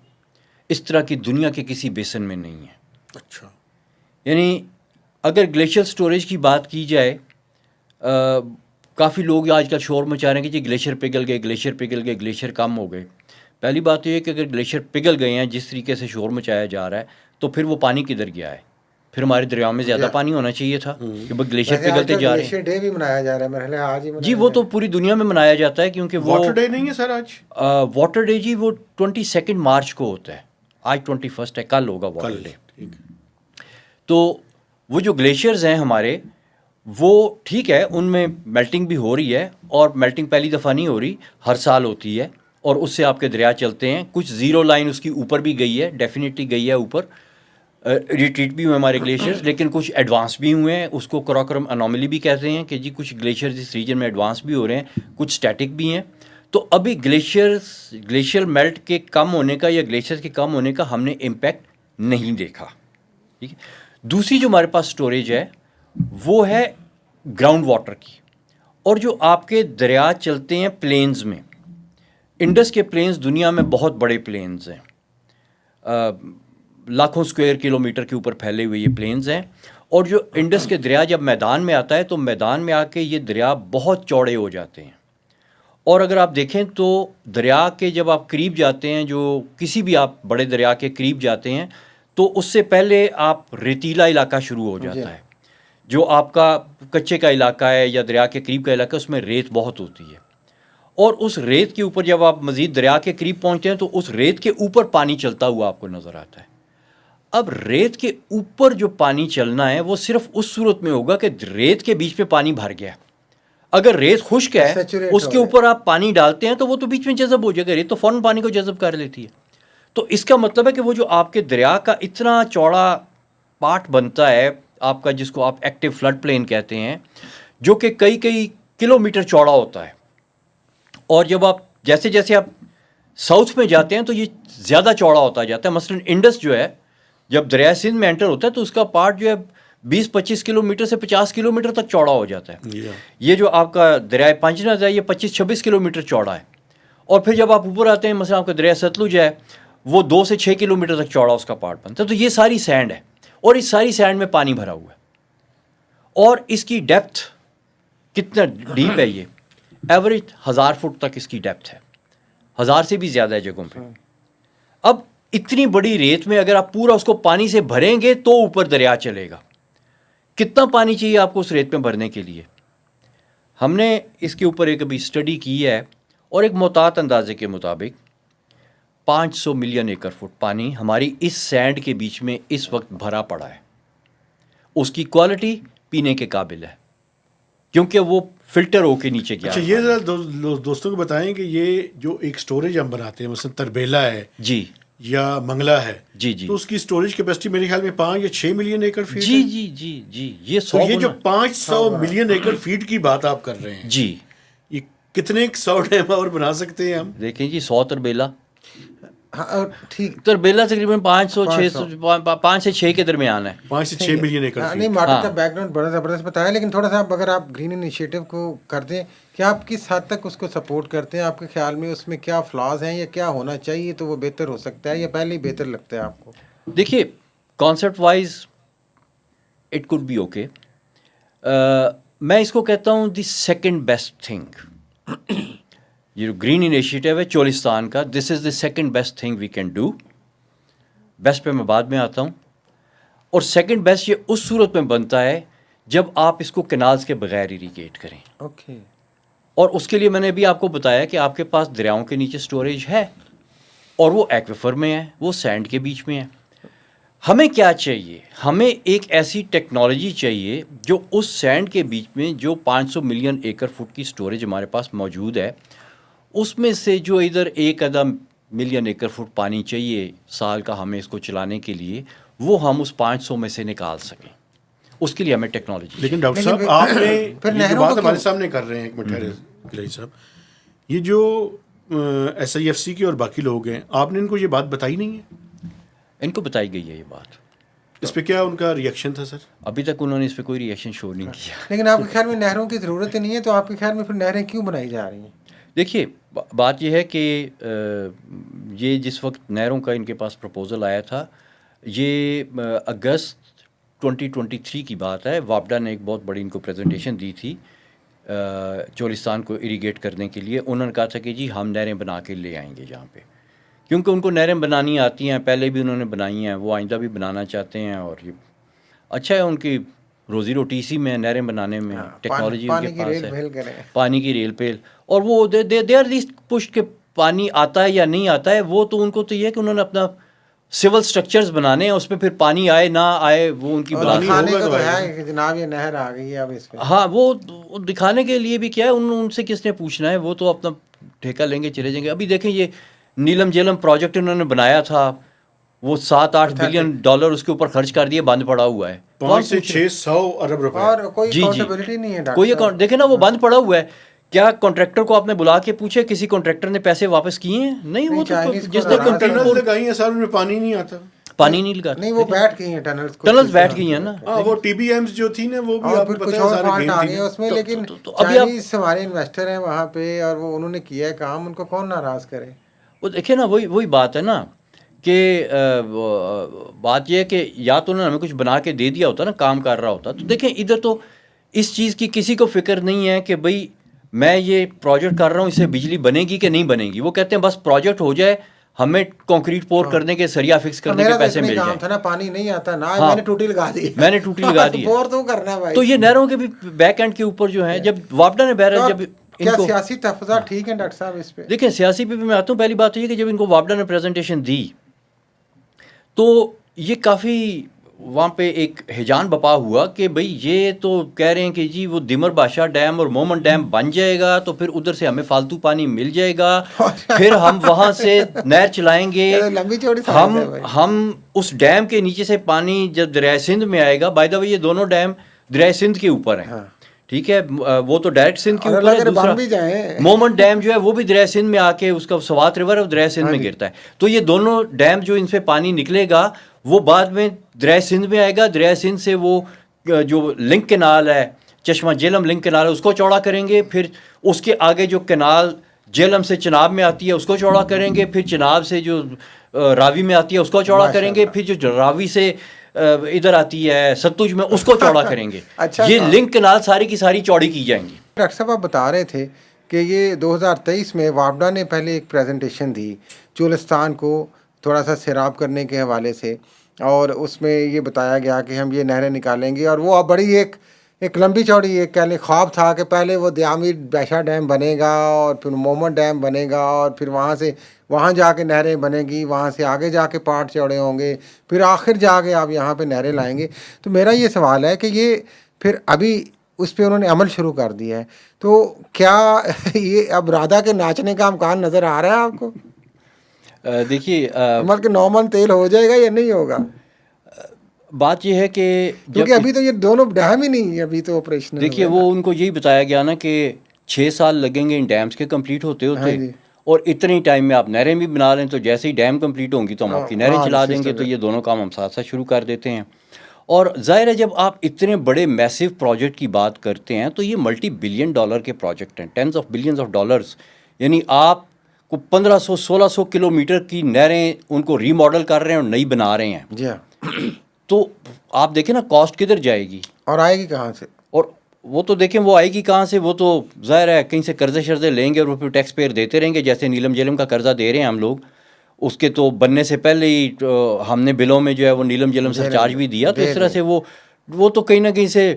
اس طرح کی دنیا کے کسی بیسن میں نہیں ہے. اچھا. یعنی اگر گلیشیئر سٹوریج کی بات کی جائے، کافی لوگ آج کل شور مچا رہے ہیں کہ جی گلیشیئر پگھل گئے، گلیشیئر کم ہو گئے. پہلی بات تو یہ کہ اگر گلیشیئر پگھل گئے ہیں جس طریقے سے شور مچایا جا رہا ہے تو پھر وہ پانی کدھر گیا ہے؟ پھر ہمارے دریاؤں میں زیادہ پانی ہونا چاہیے تھا کہ بس گلیشیئر پگھلتے جا رہے ہیں. گلیشیئر ڈے بھی منایا جا رہا ہے میرے آج ہی. جی وہ تو پوری دنیا میں منایا جاتا ہے کیونکہ وہ واٹر ڈے نہیں ہے سر آج؟ واٹر ڈے جی وہ 22 مارچ کو ہوتا ہے. آج 21 ہے، کل ہوگا واٹر کل ڈے. ٹھیک. تو وہ جو گلیشیئرز ہیں ہمارے، وہ ٹھیک ہے ان میں میلٹنگ بھی ہو رہی ہے، اور میلٹنگ پہلی دفعہ نہیں ہو رہی، ہر سال ہوتی ہے، اور اس سے آپ کے دریا چلتے ہیں. کچھ زیرو لائن اس کی اوپر بھی گئی ہے، ڈیفینیٹلی گئی ہے اوپر، ریٹریٹ بھی ہوئے ہمارے گلیشیئرز، لیکن کچھ ایڈوانس بھی ہوئے ہیں. اس کو کراکرم انوملی بھی کہتے ہیں کہ جی کچھ گلیشیئرز اس ریجن میں ایڈوانس بھی ہو رہے ہیں، کچھ اسٹیٹک بھی ہیں. تو ابھی گلیشیئر میلٹ کے کم ہونے کا یا گلیشیئر کے کم ہونے کا ہم نے امپیکٹ نہیں دیکھا. ٹھیک ہے. دوسری جو ہمارے پاس اسٹوریج ہے وہ ہے گراؤنڈ واٹر کی. اور جو آپ کے دریا چلتے ہیں پلینز میں، انڈس کے پلینز دنیا میں بہت بڑے پلینز ہیں، لاکھوں اسکوائر کلومیٹر کے اوپر پھیلے ہوئے یہ پلینز ہیں. اور جو انڈس کے دریا جب میدان میں آتا ہے تو میدان میں آ کے یہ دریا بہت چوڑے ہو جاتے ہیں. اور اگر آپ دیکھیں تو دریا کے جب آپ قریب جاتے ہیں، جو کسی بھی آپ بڑے دریا کے قریب جاتے ہیں، تو اس سے پہلے آپ ریتیلا علاقہ شروع ہو جاتا ہے. جو آپ کا کچے کا علاقہ ہے یا دریا کے قریب کا علاقہ ہے، اس میں ریت بہت ہوتی ہے. اور اس ریت کے اوپر جب آپ مزید دریا کے قریب پہنچتے ہیں تو اس ریت کے اوپر پانی چلتا ہوا آپ کو نظر آتا ہے. اب ریت کے اوپر جو پانی چلنا ہے وہ صرف اس صورت میں ہوگا کہ ریت کے بیچ میں پانی بھر گیا. اگر ریت خشک ہے اس کے اوپر آپ پانی ڈالتے ہیں تو وہ تو بیچ میں جذب ہو جائے گا، ریت تو فوراً پانی کو جذب کر لیتی ہے. تو اس کا مطلب ہے کہ وہ جو آپ کے دریا کا اتنا چوڑا پارٹ بنتا ہے آپ کا، جس کو آپ ایکٹیو فلڈ پلین کہتے ہیں، جو کہ کئی کلومیٹر چوڑا ہوتا ہے. اور جب آپ جیسے جیسے آپ ساؤتھ میں جاتے ہیں تو یہ زیادہ چوڑا ہوتا جاتا ہے. مثلاً انڈس جو ہے جب دریائے سندھ میں انٹر ہوتا ہے تو اس کا پارٹ جو ہے 20-25 کلومیٹر سے 50 کلومیٹر تک چوڑا ہو جاتا ہے. یہ جو آپ کا دریائے پنجناد ہے یہ 25-26 کلومیٹر چوڑا ہے. اور پھر جب آپ اوپر آتے ہیں، مثلا آپ کا دریائے ستلج ہے وہ 2 سے 6 کلومیٹر تک چوڑا اس کا پارٹ بنتا ہے. تو یہ ساری سینڈ ہے، اور اس ساری سینڈ میں پانی بھرا ہوا ہے. اور اس کی ڈیپتھ کتنا ڈیپ ہے، یہ ایوریج 1000 فٹ تک اس کی ڈیپتھ ہے، 1000 سے بھی زیادہ ہے جگہوں پہ. اب اتنی بڑی ریت میں اگر آپ پورا اس کو پانی سے بھریں گے تو اوپر دریا چلے گا. کتنا پانی چاہیے آپ کو اس ریت میں بھرنے کے لیے؟ ہم نے اس کے اوپر ایک ابھی اسٹڈی کی ہے، اور ایک محتاط اندازے کے مطابق 500 ملین ایکڑ فٹ پانی ہماری اس سینڈ کے بیچ میں اس وقت بھرا پڑا ہے. اس کی کوالٹی پینے کے قابل ہے کیونکہ وہ فلٹر ہو کے نیچے گیا. اچھا، یہ ذرا دوستوں کو بتائیں کہ یہ جو ایک سٹوریج ہم بناتے ہیں، مثلا تربیلا ہے جی یا منگلا ہے، جی تو اس کی سٹوریج کیپیسٹی میرے خیال میں 5 یا 6 ملین ایکڑ فیٹ جی ہے. جی جی جی یہ تو یہ جو 500 ملین ایکڑ فیٹ کی بات آپ کر رہے ہیں، جی یہ کتنے 100 ڈیم اور بنا سکتے ہیں ہم؟ دیکھیں جی 100 تربیلا، ٹھیک، تربیلا تقریباً 5 سے 6 کے درمیان ہے. 5 سے 6 ملین ایکڑ نہیں، فیٹ. مارٹن کا بیک گراؤنڈ بڑا زبردست بتایا، لیکن تھوڑا سا اگر آپ گرین انیشیٹو کو کر دیں کہ آپ کس حد تک اس کو سپورٹ کرتے ہیں، آپ کے خیال میں اس میں کیا فلاز ہیں یا کیا ہونا چاہیے تو وہ بہتر ہو سکتا ہے، یا پہلے ہی بہتر لگتا ہے آپ کو؟ دیکھیے concept wise it could be okay. میں اس کو کہتا ہوں دی سیکنڈ بیسٹ تھنگ. یہ جو گرین انیشیٹو ہے چولستان کا، this is the second best thing we can do. Best پہ میں بعد میں آتا ہوں. اور سیکنڈ بیسٹ یہ اس صورت میں بنتا ہے جب آپ اس کو کنالز کے بغیر اریگیٹ کریں. اوکے. اور اس کے لیے میں نے ابھی آپ کو بتایا کہ آپ کے پاس دریاؤں کے نیچے سٹوریج ہے، اور وہ ایکویفر میں ہے، وہ سینڈ کے بیچ میں ہے. ہمیں کیا چاہیے؟ ہمیں ایک ایسی ٹیکنالوجی چاہیے جو اس سینڈ کے بیچ میں جو 500 ملین ایکڑ فٹ کی سٹوریج ہمارے پاس موجود ہے، اس میں سے جو ادھر 1 ملین ایکڑ فٹ پانی چاہیے سال کا ہمیں اس کو چلانے کے لیے، وہ ہم اس 500 میں سے نکال سکیں. اس کے لیے ہمیں ٹیکنالوجی. لیکن ڈاکٹر صاحب آپ نے یہ جو بات ہمارے سامنے کر رہے ہیں، ایک منٹ گلئی صاحب، یہ جو ایس آئی ایف سی کے اور باقی لوگ ہیں، آپ نے ان کو یہ بات بتائی نہیں ہے؟ ان کو بتائی گئی ہے یہ بات. اس پہ کیا ان کا ریئیکشن تھا سر؟ ابھی تک انہوں نے اس پہ کوئی ریئیکشن شو نہیں کیا. لیکن آپ کے خیال میں نہروں کی ضرورت نہیں ہے، تو آپ کے خیال میں پھر نہریں کیوں بنائی جا رہی ہیں؟ دیکھیے بات یہ ہے کہ یہ جس وقت نہروں کا ان کے پاس پرپوزل آیا تھا، یہ اگست 2023 کی بات ہے. وابڈا نے ایک بہت بڑی ان کو پریزنٹیشن دی تھی چولستان کو اریگیٹ کرنے کے لیے. انہوں نے کہا تھا کہ جی ہم نہریں بنا کے لے آئیں گے جہاں پہ، کیونکہ ان کو نہریں بنانی آتی ہیں، پہلے بھی انہوں نے بنائی ہیں، وہ آئندہ بھی بنانا چاہتے ہیں. اور یہ اچھا ہے، ان کی روزی روٹی اسی میں، نہریں بنانے میں. ٹیکنالوجی ان کے پاس ہے، پانی کی ریل پیل. اور وہ دے آر لیسٹ پش کہ پانی آتا ہے یا نہیں آتا ہے، وہ تو ان کو تو یہ ہے کہ انہوں نے اپنا سول سٹرکچرز بنانے ہیں، اس میں پھر پانی آئے نہ آئے وہ ان کی اور بلانی دکھانے ہوگا کا تو تو آئے ہے کہ جناب یہ نہر آ گئی ہے اب اس پہ. ہاں وہ دکھانے کے لیے بھی کیا ہے، ان سے کس نے پوچھنا ہے، وہ تو اپنا ٹھیکہ لیں گے چلے جائیں گے. ابھی دیکھیں یہ نیلم جیلم پروجیکٹ انہوں نے بنایا تھا، وہ 7-8 بلین ڈالر اس کے اوپر خرچ کر دیے، بند پڑا ہوا ہے. 5 سے 600 ارب روپے. اور کوئی جی اکاؤنٹیبلٹی نہیں ہے کوئی ڈاکٹر صاحب. دیکھیں نا وہ بند پڑا ہوا ہے. کیا کانٹریکٹر کو آپ نے بلا کے پوچھے کسی کانٹریکٹر نے پیسے واپس کیے ہیں؟ نہیں. وہ تو چائنیز کو جس نے ناراض کنٹریکٹ ٹنل لگائی ہیں سر، ان میں پانی نہیں آتا. پانی نہیں لگا. نہیں وہ بیٹھ گئی ہیں ٹنلز ٹنلز بیٹھ گئی ہیں نا. ہاں وہ ٹی بی ایمز جو تھی نا وہ بھی اور آپ پھر کو کچھ پتہ ہے اور سارے فالٹ آ گیم گئے تھی. اس میں. لیکن تو ابھی آپ چائنیز ہمارے انویسٹر ہیں وہاں پہ اور وہ انہوں نے کیا ہے کام، ان کو کون ناراض کرے. وہ دیکھیں نا وہی بات ہے نا کہ بات یہ ہے کہ یا تو انہوں نے ہمیں کچھ بنا کے دے دیا ہوتا نا، کام کر رہا ہوتا. تو دیکھیں ادھر تو اس چیز کی کسی کو فکر نہیں ہے کہ بھئی میں یہ پروجیکٹ کر رہا ہوں، اس سے بجلی بنے گی کہ نہیں بنے گی. وہ کہتے ہیں بس پروجیکٹ ہو جائے، ہمیں کنکریٹ پور کرنے کے، سریا فکس کرنے کے پیسے مل کام جائیں. تھا نا، پانی نہیں آتا نا، ہاں میں نے ٹوٹی لگا دی. میں نے ٹوٹی لگا دی ہے. بور تو کرنا ہے بھائی. تو یہ نہروں کے بھی بیک اینڈ کے اوپر جو ہیں، جب واپڈا نے بہرحال جب کیا سیاسی تحفظات ٹھیک ہیں ڈاکٹر صاحب اس پہ؟ دیکھیں سیاسی پہ بھی میں آتا ہوں. پہلی بات تو یہ کہ جب ان کو واپڈا نے پریزنٹیشن دی تو یہ کافی وہاں پہ ایک ہیجان بپا ہوا کہ بھئی یہ تو کہہ رہے ہیں کہ جی وہ دمر بادشاہ ڈیم اور مومن ڈیم بن جائے گا تو پھر ادھر سے ہمیں فالتو پانی مل جائے گا، پھر ہم وہاں سے نہر چلائیں گے. لمبی چوڑی ہم اس ڈیم کے نیچے سے پانی جب دریائے سندھ میں آئے گا، بائی دا وے یہ دونوں ڈیم دریائے سندھ کے اوپر ہیں، ٹھیک ہے. وہ تو ڈائریکٹ سندھ کے اوپر ہے. دوسرا مومن ڈیم جو ہے وہ بھی دریائے سندھ میں آ کے اس کا سوات ریور ہے، وہ دریائے سندھ میں گرتا ہے. تو یہ دونوں ڈیم جو ان سے پانی نکلے گا وہ بعد میں دریائے سندھ میں آئے گا. دریائے سندھ سے وہ جو لنک کینال ہے، چشمہ جہلم لنک کینال ہے، اس کو چوڑا کریں گے. پھر اس کے آگے جو کینال جہلم سے چناب میں آتی ہے اس کو چوڑا کریں گے. پھر چناب سے جو راوی میں آتی ہے اس کو چوڑا کریں گے. پھر جو راوی سے ادھر آتی ہے ستلج میں اس کو چوڑا کریں گے. یہ لنک کنال ساری کی ساری چوڑی کی جائیں گی. ڈاکٹر صاحب آپ بتا رہے تھے کہ یہ 2023 میں واپڈا نے پہلے ایک پریزنٹیشن دی چولستان کو تھوڑا سا سیراب کرنے کے حوالے سے، اور اس میں یہ بتایا گیا کہ ہم یہ نہریں نکالیں گے. اور وہ بڑی ایک لمبی چوڑی ایک کہہ لیں خواب تھا کہ پہلے وہ دیامی بیشا ڈیم بنے گا اور پھر مومن ڈیم بنے گا اور پھر وہاں جا کے نہریں بنے گی، وہاں سے آگے جا کے پارٹ چوڑے ہوں گے، پھر آخر جا کے آپ یہاں پہ نہریں لائیں گے. تو میرا یہ سوال ہے کہ یہ پھر ابھی اس پہ انہوں نے عمل شروع کر دیا ہے، تو کیا یہ اب رادا کے ناچنے کا امکان نظر آ رہا ہے آپ کو؟ دیکھیے عمل کے 9 من تیل ہو جائے گا یا نہیں ہوگا؟ بات یہ ہے کہ کیونکہ ابھی تو یہ دونوں ڈیم ہی نہیں ابھی تو آپریشن. دیکھیے وہ ان کو یہی بتایا گیا نا کہ 6 سال لگیں گے ان ڈیمز کے کمپلیٹ ہوتے اور اتنے ٹائم میں آپ نہریں بھی بنا لیں، تو جیسے ہی ڈیم کمپلیٹ ہوں گی تو ہم آپ کی نہریں چلا دیں گے. تو یہ دونوں کام ہم ساتھ ساتھ شروع کر دیتے ہیں. اور ظاہر ہے جب آپ اتنے بڑے میسو پروجیکٹ کی بات کرتے ہیں تو یہ ملٹی بلین ڈالر کے پروجیکٹ ہیں، tens of billions of dollars. یعنی آپ کو 1500-1600 کلومیٹر کی نہریں ان کو ری ماڈل کر رہے ہیں اور نئی بنا رہے ہیں. جی ہاں. تو آپ دیکھیں نا کاسٹ کدھر جائے گی اور آئے گی کہاں سے؟ اور وہ تو دیکھیں وہ آئے گی کہاں سے. وہ تو ظاہر ہے کہیں سے قرضے شرضے لیں گے اور وہ پھر ٹیکس پیئر دیتے رہیں گے. جیسے نیلم جیلم کا قرضہ دے رہے ہیں ہم لوگ، اس کے تو بننے سے پہلے ہی ہم نے بلوں میں جو ہے وہ نیلم جیلم سر چارج بھی دیا. تو اس طرح سے وہ تو کہیں نہ کہیں سے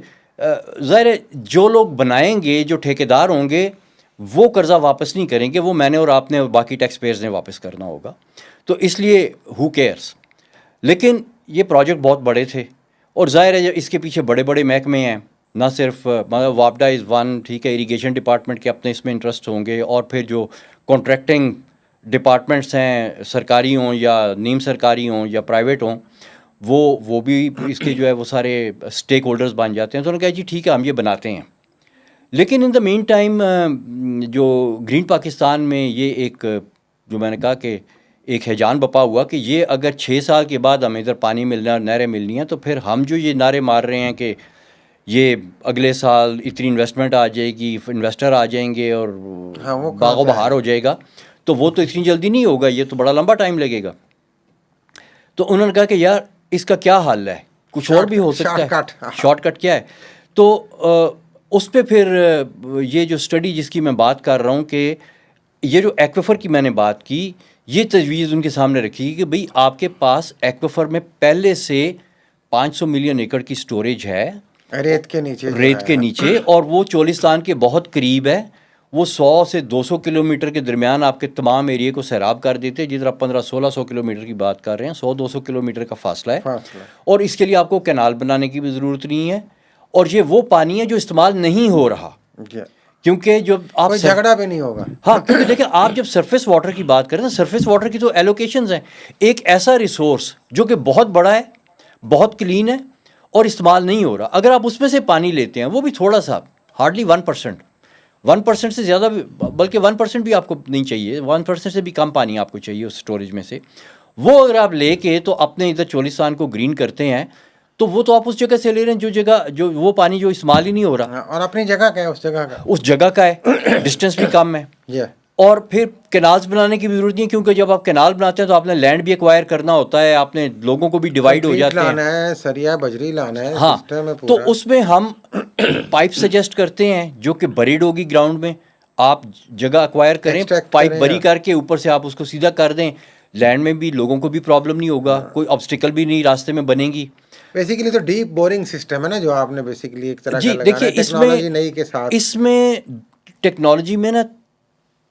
ظاہر ہے جو لوگ بنائیں گے، جو ٹھیکیدار ہوں گے وہ قرضہ واپس نہیں کریں گے، وہ میں نے اور آپ نے اور باقی ٹیکس پیئرز نے واپس کرنا ہوگا. تو اس لیے ہو کیئرس. لیکن یہ پروجیکٹ بہت بڑے تھے اور ظاہر ہے اس کے پیچھے بڑے بڑے محکمے ہیں، نہ صرف مطلب واپڈا از ون، ٹھیک ہے، اریگیشن ڈپارٹمنٹ کے اپنے اس میں انٹرسٹ ہوں گے، اور پھر جو کانٹریکٹنگ ڈپارٹمنٹس ہیں سرکاری ہوں یا نیم سرکاری ہوں یا پرائیویٹ ہوں، وہ بھی اس کے جو ہے وہ سارے اسٹیک ہولڈرز بن جاتے ہیں. تو انہوں نے کہا جی ٹھیک ہے ہم یہ بناتے ہیں. لیکن ان دا مین ٹائم جو گرین پاکستان میں یہ ایک جو میں نے کہا کہ ایک ہیجان بپا ہوا کہ یہ اگر 6 سال کے بعد ہمیں ادھر پانی ملنا، نہریں ملنی ہیں، تو پھر ہم جو یہ نعرے مار رہے ہیں کہ یہ اگلے سال اتنی انویسٹمنٹ آ جائے گی، انویسٹر آ جائیں گے اور باغ و بہار ہو جائے گا، تو وہ تو اتنی جلدی نہیں ہوگا، یہ تو بڑا لمبا ٹائم لگے گا. تو انہوں نے کہا کہ یار اس کا کیا حل ہے، کچھ اور بھی ہو سکتا ہے، شارٹ کٹ کیا ہے. تو اس پہ پھر یہ جو اسٹڈی جس کی میں بات کر رہا ہوں کہ یہ جو ایکویفر کی میں نے بات کی، یہ تجویز ان کے سامنے رکھی کہ بھئی آپ کے پاس ایکویفر میں پہلے سے 500 ملین ایکڑ کی سٹوریج ہے ریت کے نیچے اور وہ چولستان کے بہت قریب ہے. وہ 100 سے 200 کلومیٹر کے درمیان آپ کے تمام ایریے کو سیراب کر دیتے ہیں. جدھر آپ 1500-1600 کلومیٹر کی بات کر رہے ہیں, 100-200 کلومیٹر کا فاصلہ ہے, اور اس کے لیے آپ کو کینال بنانے کی بھی ضرورت نہیں ہے. اور یہ وہ پانی ہے جو استعمال نہیں ہو رہا, کیونکہ جب آپ جھگڑا بھی نہیں ہوگا. ہاں, کیونکہ دیکھیں آپ جب سرفیس واٹر کی بات کریں نا, سرفیس واٹر کی تو ایلوکیشنز ہیں. ایک ایسا ریسورس جو کہ بہت بڑا ہے, بہت کلین ہے اور استعمال نہیں ہو رہا, اگر آپ اس میں سے پانی لیتے ہیں, وہ بھی تھوڑا سا, ہارڈلی 1% سے زیادہ بھی, بلکہ 1% بھی آپ کو نہیں چاہیے, 1% سے بھی کم پانی آپ کو چاہیے اس اسٹوریج میں سے, وہ اگر آپ لے کے تو اپنے ادھر چولستان کو گرین کرتے ہیں, تو وہ تو آپ اس جگہ سے لے رہے ہیں جو وہ پانی جو استعمال ہی نہیں ہو رہا. اور اپنی جگہ کا ہے, اس جگہ کا ہے, ڈسٹینس بھی کم ہے. اور پھر کینالز بنانے کی بھی ضرورت نہیں ہے, کیونکہ جب آپ کینال بناتے ہیں تو آپ نے لینڈ بھی ایکوائر کرنا ہوتا ہے, آپ نے لوگوں کو بھی ڈیوائڈ ہو جاتے ہیں, لانا ہے, سریا بجری لانا ہے. ہاں, تو اس میں ہم پائپ سجیسٹ کرتے ہیں جو کہ بریڈ ہوگی گراؤنڈ میں, آپ جگہ ایکوائر کریں, پائپ بری کر کے اوپر سے آپ اس کو سیدھا کر دیں, لینڈ میں بھی لوگوں کو بھی پرابلم نہیں ہوگا, کوئی آبسٹیکل بھی نہیں راستے میں بنے گی. بیسیکلی تو ڈیپ بورنگ سسٹم ہے نا جو آپ نے بیسیکلی ایک طرح کا دیکھیے ٹیکنالوجی نئی کے ساتھ. اس میں ٹیکنالوجی میں نا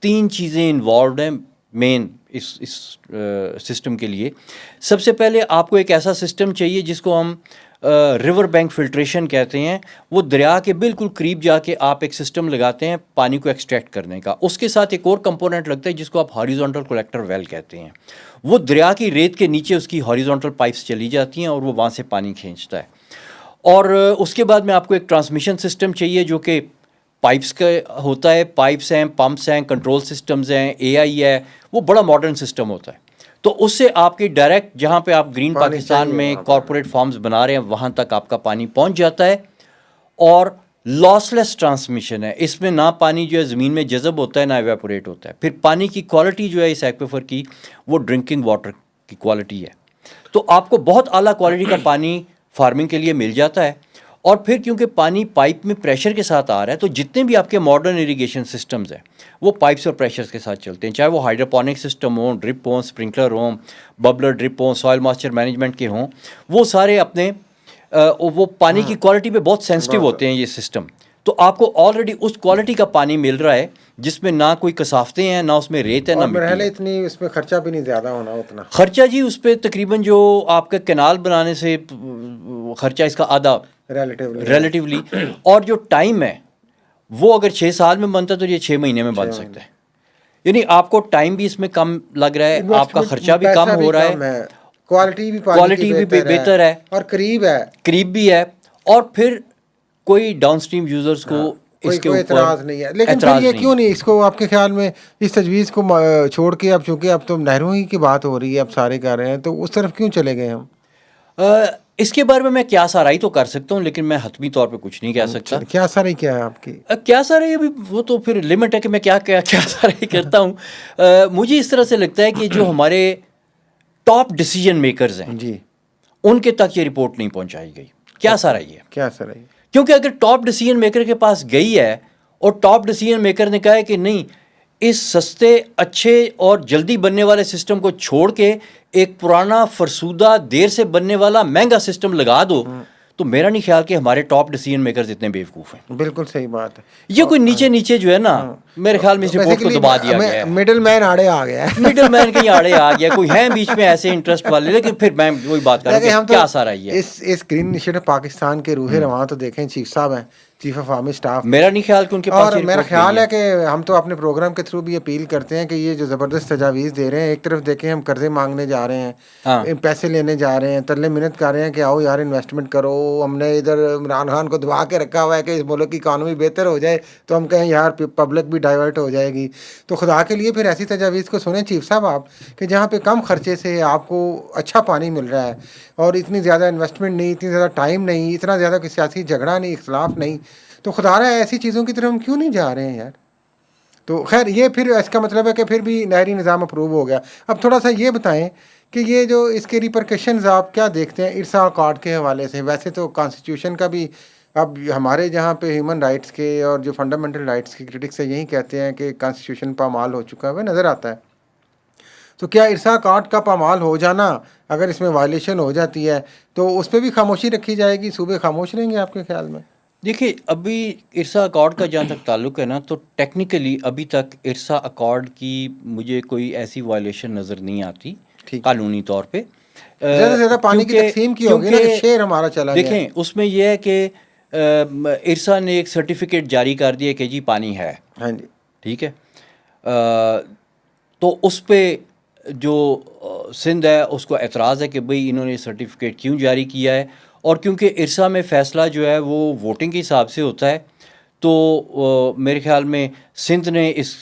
3 چیزیں انوالوڈ ہیں مین اس سسٹم کے لیے. سب سے پہلے آپ کو ایک ایسا سسٹم چاہیے جس کو ہم ریور بینک فلٹریشن کہتے ہیں. وہ دریا کے بالکل قریب جا کے آپ ایک سسٹم لگاتے ہیں پانی کو ایکسٹریکٹ کرنے کا. اس کے ساتھ ایک اور کمپوننٹ لگتا ہے جس کو آپ ہاریزونٹل کلیکٹر ویل کہتے ہیں. وہ دریا کی ریت کے نیچے اس کی ہاریزونٹل پائپس چلی جاتی ہیں اور وہ وہاں سے پانی کھینچتا ہے. اور اس کے بعد میں آپ کو ایک ٹرانسمیشن سسٹم چاہیے جو کہ پائپس کا ہوتا ہے, پائپس ہیں, پمپس ہیں, کنٹرول سسٹمز ہیں, AI ہے, وہ بڑا ماڈرن سسٹم ہوتا ہے. تو اس سے آپ کی ڈائریکٹ جہاں پہ آپ گرین پاکستان میں کارپوریٹ فارمز بنا رہے ہیں وہاں تک آپ کا پانی پہنچ جاتا ہے. اور لاس لیس ٹرانسمیشن ہے, اس میں نہ پانی جو ہے زمین میں جذب ہوتا ہے نہ ایویپوریٹ ہوتا ہے. پھر پانی کی کوالٹی جو ہے اس ایکویفر کی وہ ڈرنکنگ واٹر کی کوالٹی ہے, تو آپ کو بہت اعلیٰ کوالٹی کا پانی فارمنگ کے لیے مل جاتا ہے. اور پھر کیونکہ پانی پائپ میں پریشر کے ساتھ آ رہا ہے تو جتنے بھی آپ کے ماڈرن اریگیشن سسٹمز ہیں وہ پائپس اور پریشرز کے ساتھ چلتے ہیں, چاہے وہ ہائیڈروپونک سسٹم ہوں, ڈرپ ہوں, اسپرنکلر ہوں, ببلر ڈرپ ہوں, سوائل ماسچر مینجمنٹ کے ہوں. وہ سارے اپنے وہ پانی کی کوالٹی پہ بہت سینسٹیو ہوتے ہیں یہ سسٹم. تو آپ کو آلریڈی اس کوالٹی کا پانی مل رہا ہے جس میں نہ کوئی کثافتیں ہیں, نہ اس میں ریت ہے, نہ مٹی ہے. اتنی اس میں خرچہ بھی نہیں زیادہ ہونا. اتنا خرچہ جی اس پہ تقریباً جو آپ کا کینال بنانے سے خرچہ اس کا آدھا ریلیٹیولی. اور جو ٹائم ہے وہ اگر 6 سال میں بنتا ہے تو یہ 6 مہینے میں بن سکتا ہے. یعنی آپ کو ٹائم بھی اس میں کم لگ رہا ہے, آپ کا خرچہ بھی کم ہو رہا ہے, کوالٹی بھی بہتر ہے, اور قریب بھی ہے. اور پھر کوئی ڈاؤن اسٹریم یوزرز کو اس کے اوپر اعتراض نہیں ہے. لیکن پھر یہ کیوں نہیں اس کو آپ کے خیال میں اس تجویز کو چھوڑ کے, اب چونکہ اب تو نہروں ہی کی بات ہو رہی ہے, اب سارے کر رہے ہیں, تو اس طرف کیوں چلے گئے ہم؟ اس کے بارے میں کیا سارائی تو کر سکتا ہوں لیکن میں حتمی طور پہ کچھ نہیں کہہ سکتا. کیا سارائی کیا ہے آپ کی؟ کیا سارائی ابھی وہ تو پھر لمٹ ہے کہ میں کیا سارائی کرتا ہوں. مجھے اس طرح سے لگتا ہے کہ جو ہمارے ٹاپ ڈیسیجن میکرز ہیں جی, ان کے تک یہ رپورٹ نہیں پہنچائی گئی. کیا سارائی ہے؟ کیا سارائی؟ کیونکہ اگر ٹاپ ڈیسیجن میکر کے پاس گئی ہے اور ٹاپ ڈیسیجن میکر نے کہا ہے کہ نہیں, اس سستے اچھے اور جلدی بننے والے سسٹم کو چھوڑ کے ایک پرانا فرسودہ دیر سے بننے والا مہنگا سسٹم لگا دو, تو میرا نہیں خیال کہ ہمارے ٹاپ ڈیسیجن میکرز اتنے بیوقوف ہیں. بالکل صحیح بات ہے. یہ کوئی نیچے جو ہے نا, میرے خیال میں اس رپورٹ کو دبا دیا گیا ہے. مڈل مین آڑے آ گیا ہے, مڈل مین کہیں آڑے آ گیا, کوئی ہیں بیچ میں ایسے انٹرسٹ والے. لیکن پھر میں وہی بات کر رہا ہوں کہ کیا سارا یہ ہے. اس گرین انیشیٹو پاکستان کے روح رواں تو دیکھیں چیف صاحب ہیں, چیف آف آرمی اسٹاف. میرا نہیں خیال کہ ان کے پاس, اور میرا خیال ہے کہ ہم تو اپنے پروگرام کے تھرو بھی اپیل کرتے ہیں کہ یہ جو زبردست تجاویز دے رہے ہیں, ایک طرف دیکھیں ہم قرضے مانگنے جا رہے ہیں, پیسے لینے جا رہے ہیں, ترلے منت کر رہے ہیں کہ آؤ یار انویسٹمنٹ کرو. ہم نے ادھر عمران خان کو دبا کے رکھا ہوا ہے کہ اس ملک کی اکانومی بہتر ہو جائے, تو ہم کہیں یار پبلک بھی ڈائیورٹ ہو جائے گی. تو خدا کے لیے پھر ایسی تجاویز کو سنیں چیف صاحب آپ, کہ جہاں پہ کم خرچے سے آپ کو اچھا پانی مل رہا ہے اور اتنی زیادہ انویسٹمنٹ نہیں, اتنی زیادہ ٹائم نہیں, اتنا زیادہ کوئی سیاسی جھگڑا نہیں, اختلاف نہیں. تو خدا رہا ہے ایسی چیزوں کی طرف ہم کیوں نہیں جا رہے ہیں یار. تو خیر یہ پھر اس کا مطلب ہے کہ پھر بھی نہری نظام اپروو ہو گیا. اب تھوڑا سا یہ بتائیں کہ یہ جو اس کے ریپرکشنز آپ کیا دیکھتے ہیں ارسا اکارڈ کے حوالے سے؟ ویسے تو کانسٹیٹیوشن کا بھی اب ہمارے جہاں پہ ہیومن رائٹس کے اور جو فنڈامنٹل رائٹس کے کرٹکس ہیں یہی کہتے ہیں کہ کانسٹیٹیوشن پامال ہو چکا ہے, نظر آتا ہے. تو کیا ارسا اکارڈ کا پامال ہو جانا, اگر اس میں وائلیشن ہو جاتی ہے تو اس پہ بھی خاموشی رکھی جائے گی, صوبے خاموش رہیں گے آپ کے خیال میں؟ دیکھیے ابھی ارسا اکارڈ کا جہاں تک تعلق ہے نا، تو ٹیکنیکلی ابھی تک ارسا اکارڈ کی مجھے کوئی ایسی وائلیشن نظر نہیں آتی ٹھیک، قانونی طور پہ، زیادہ سے زیادہ پانی کی کیونکہ تقسیم کی ہوگی نا کہ شیئر ہمارا چلا گیا. دیکھیں اس میں یہ ہے کہ ارسا نے ایک سرٹیفکیٹ جاری کر دیا کہ جی پانی ہے، ہاں جی، ٹھیک ہے، تو اس پہ جو سندھ ہے اس کو اعتراض ہے کہ بھئی انہوں نے سرٹیفکیٹ کیوں جاری کیا ہے، اور کیونکہ ارسا میں فیصلہ جو ہے وہ ووٹنگ کے حساب سے ہوتا ہے، تو میرے خیال میں سندھ نے اس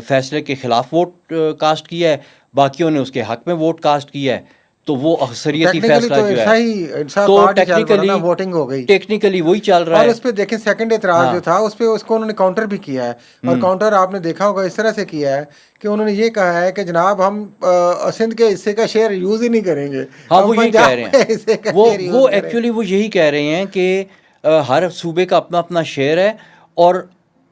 فیصلے کے خلاف ووٹ کاسٹ کیا ہے، باقیوں نے اس کے حق میں ووٹ کاسٹ کیا ہے، تو وہ اکثریتی ٹیکنیکلی فیصلہ تو جو ارسا ہے تو پارٹی چل پڑا نا، ووٹنگ ہو گئی ٹیکنیکلی وہی چل رہا اور ہے. اس پہ دیکھیں سیکنڈ اعتراض جو تھا اس پہ اس کو انہوں نے کاؤنٹر بھی کیا ہے، اور کاؤنٹر آپ نے دیکھا ہوگا اس طرح سے کیا ہے کہ انہوں نے یہ کہا ہے کہ جناب ہم سندھ کے حصے کا شیئر یوز ہی نہیں کریں گے، ہاں ہم وہ یہی کہہ پنجاب رہے کے ہیں، حصے کا وہ شیئر یوز وہ کریں گے. ایکچولی وہ یہی کہہ رہے ہیں کہ ہر صوبے کا اپنا اپنا شیئر ہے، اور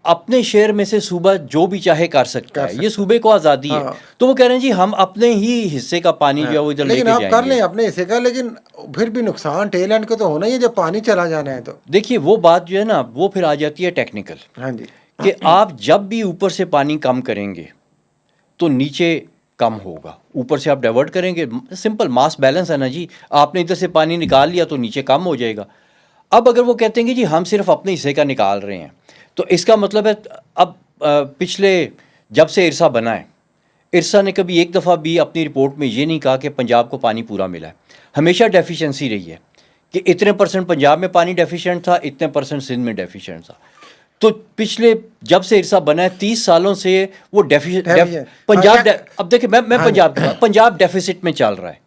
اپنے شیئر میں سے صوبہ جو بھی چاہے کر سکتا ہے، یہ صوبے کو آزادی ہے. تو وہ کہہ رہے ہیں جی ہم اپنے ہی حصے کا پانی جو ہے وہ ادھر لے لیکن کے آپ کر جائیں لیں گے. اپنے حصے کا، لیکن پھر بھی نقصان ٹیل اینڈ کو تو ہونا ہی ہے جب پانی چلا جانا ہے تو. دیکھیے وہ بات جو ہے نا وہ پھر آ جاتی ہے ٹیکنیکل، ہاں جی، کہ آپ جب بھی اوپر سے پانی کم کریں گے تو نیچے کم ہوگا، اوپر سے آپ ڈائیورٹ کریں گے، سمپل ماس بیلنس ہے نا جی، آپ نے ادھر سے پانی نکال لیا تو نیچے کم ہو جائے گا. اب اگر وہ کہتے ہیں کہ جی ہم صرف اپنے حصے کا نکال رہے ہیں، تو اس کا مطلب ہے اب پچھلے جب سے ارسا بنا ہے، ارسا نے کبھی ایک دفعہ بھی اپنی رپورٹ میں یہ نہیں کہا کہ پنجاب کو پانی پورا ملا ہے. ہمیشہ ڈیفیشنسی رہی ہے کہ اتنے پرسنٹ پنجاب میں پانی ڈیفیشینٹ تھا، اتنے پرسنٹ سندھ میں ڈیفیشینٹ تھا. تو پچھلے جب سے ارسا بنا ہے 30 سالوں سے وہ پنجاب اب دیکھیں میں پنجاب کی پنجاب ڈیفیسٹ میں چل رہا ہے.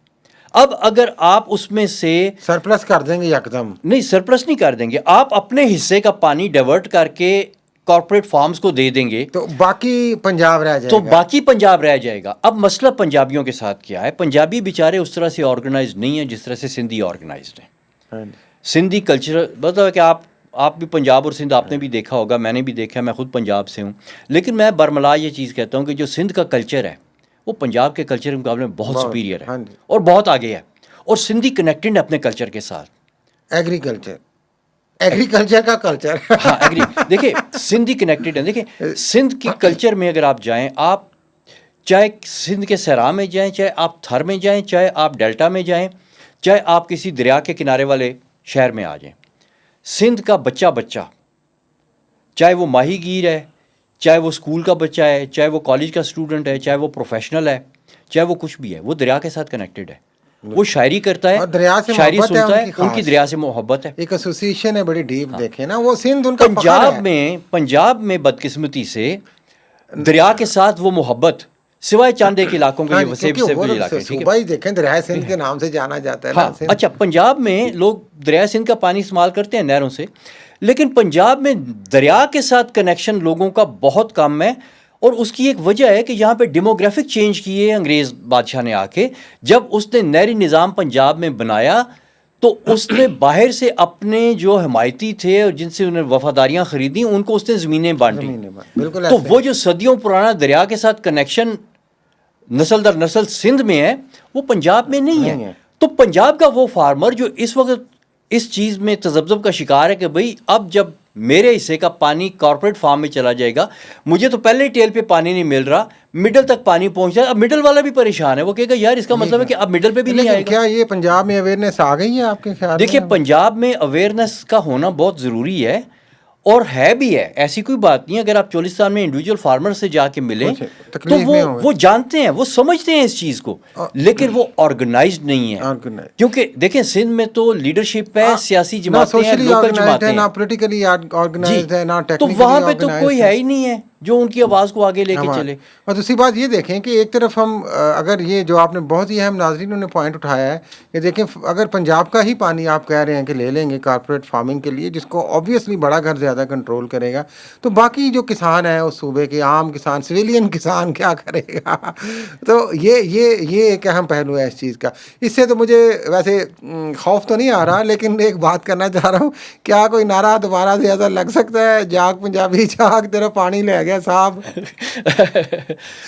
اب اگر آپ اس میں سے سرپلس کر دیں گے یکدم، نہیں سرپلس نہیں کر دیں گے، آپ اپنے حصے کا پانی ڈائیورٹ کر کے کارپوریٹ فارمز کو دے دیں گے تو باقی پنجاب رہ جائے تو گا. باقی پنجاب رہ جائے گا. اب مسئلہ پنجابیوں کے ساتھ کیا ہے، پنجابی بیچارے اس طرح سے آرگنائز نہیں ہیں جس طرح سے سندھی آرگنائزڈ ہیں. ہاں جی. سندھی کلچر مطلب کہ آپ بھی پنجاب اور سندھ آپ نے بھی دیکھا ہوگا، میں نے بھی دیکھا ہے، میں خود پنجاب سے ہوں، لیکن میں برملا یہ چیز کہتا ہوں کہ جو سندھ کا کلچر ہے وہ پنجاب کے کلچر کے مقابلے میں بہت سپیریئر ہے ہاں جی. اور بہت آگے ہے، اور سندھی کنیکٹڈ ہے اپنے کلچر کے ساتھ. ایگریکلچر کا کلچر ہاں ایگری، دیکھیں سندھی کنیکٹڈ ہے. دیکھیں سندھ کی کلچر میں اگر آپ جائیں، آپ چاہے سندھ کے صحرا میں جائیں، چاہے آپ تھر میں جائیں، چاہے آپ ڈیلٹا میں جائیں، چاہے آپ کسی دریا کے کنارے والے شہر میں آ جائیں، سندھ کا بچہ چاہے وہ ماہی گیر ہے، چاہے وہ اسکول کا بچہ ہے، چاہے وہ کالج کا اسٹوڈنٹ ہے، چاہے وہ پروفیشنل ہے، چاہے وہ کچھ بھی ہے، وہ دریا کے ساتھ کنیکٹڈ ہے. وہ شاعری کرتا ہے، اور دریا سے شاعری محبت ہے سنتا ہے، ان کی ان کی دریا سے محبت ہے. ایک ایسوسیشن ہے بڑی ڈیپ. دیکھیں نا وہ سندھ ان کا فخر ہے. پنجاب میں بدقسمتی سے دریا کے ساتھ وہ محبت سوائے چاندے کے علاقوں کے کیونکہ وہ صوبہ ہی دیکھیں دریائے سندھ کے نام سے جانا جاتا ہے. ہاں اچھا، پنجاب میں لوگ دریائے سندھ کا پانی استعمال کرتے ہیں نہروں سے، لیکن پنجاب میں دریا کے ساتھ کنیکشن لوگوں کا بہت کم ہے. اور اس کی ایک وجہ ہے کہ یہاں پہ ڈیموگرافک چینج کیے انگریز بادشاہ نے آ کے. جب اس نے نہری نظام پنجاب میں بنایا تو اس نے باہر سے اپنے جو حمایتی تھے اور جن سے انہیں وفاداریاں خریدیں ان کو اس نے زمینیں بانٹی. تو وہ جو صدیوں پرانا دریا کے ساتھ کنیکشن نسل در نسل سندھ میں ہے وہ پنجاب میں نہیں ہے. تو پنجاب کا وہ فارمر جو اس وقت اس چیز میں تذبذب کا شکار ہے کہ بھئی اب جب میرے حصے کا پانی کارپوریٹ فارم میں چلا جائے گا، مجھے تو پہلے ہی ٹیل پہ پانی نہیں مل رہا، مڈل تک پانی پہنچ جائے. اب مڈل والا بھی پریشان ہے، وہ کہے گا یار اس کا مطلب ہے کہ اب مڈل پہ بھی نہیں آئے گا. کیا یہ پنجاب میں اویئرنیس آ گئی ہے آپ کے خیال میں؟ دیکھیے پنجاب میں اویئرنیس کا ہونا بہت ضروری ہے، اور ہے بھی ہے، ایسی کوئی بات نہیں. اگر آپ چولستان میں انڈیویجول فارمر سے جا کے ملیں تو وہ جانتے ہیں، وہ سمجھتے ہیں اس چیز کو، لیکن وہ آرگنائزڈ نہیں ہے. کیونکہ دیکھیں سندھ میں تو لیڈرشپ ہے، سیاسی جماعتیں ہیں، لوکل جماعتیں ہیں، نہ پولیٹیکلی آرگنائزڈ ہے، نہ تو وہاں پہ تو کوئی ہے ہی نہیں ہے جو ان کی آواز کو آگے لے کے چلے. اور دوسری بات یہ دیکھیں کہ ایک طرف ہم اگر یہ جو آپ نے بہت ہی اہم ناظرین نے پوائنٹ اٹھایا ہے کہ دیکھیں اگر پنجاب کا ہی پانی آپ کہہ رہے ہیں کہ لے لیں گے کارپوریٹ فارمنگ کے لیے، جس کو آبویسلی بڑا گھر زیادہ کنٹرول کرے گا، تو باقی جو کسان ہیں اس صوبے کے عام کسان، سویلین کسان کیا کرے گا؟ تو یہ ایک اہم پہلو ہے اس چیز کا. اس سے تو مجھے ویسے خوف تو نہیں آ رہا، لیکن ایک بات کرنا چاہ رہا ہوں، کیا کوئی نعرہ دوبارہ سے ایسا لگ سکتا ہے، جاگ پنجابی جاگ تیرا پانی لے گیا صاحب.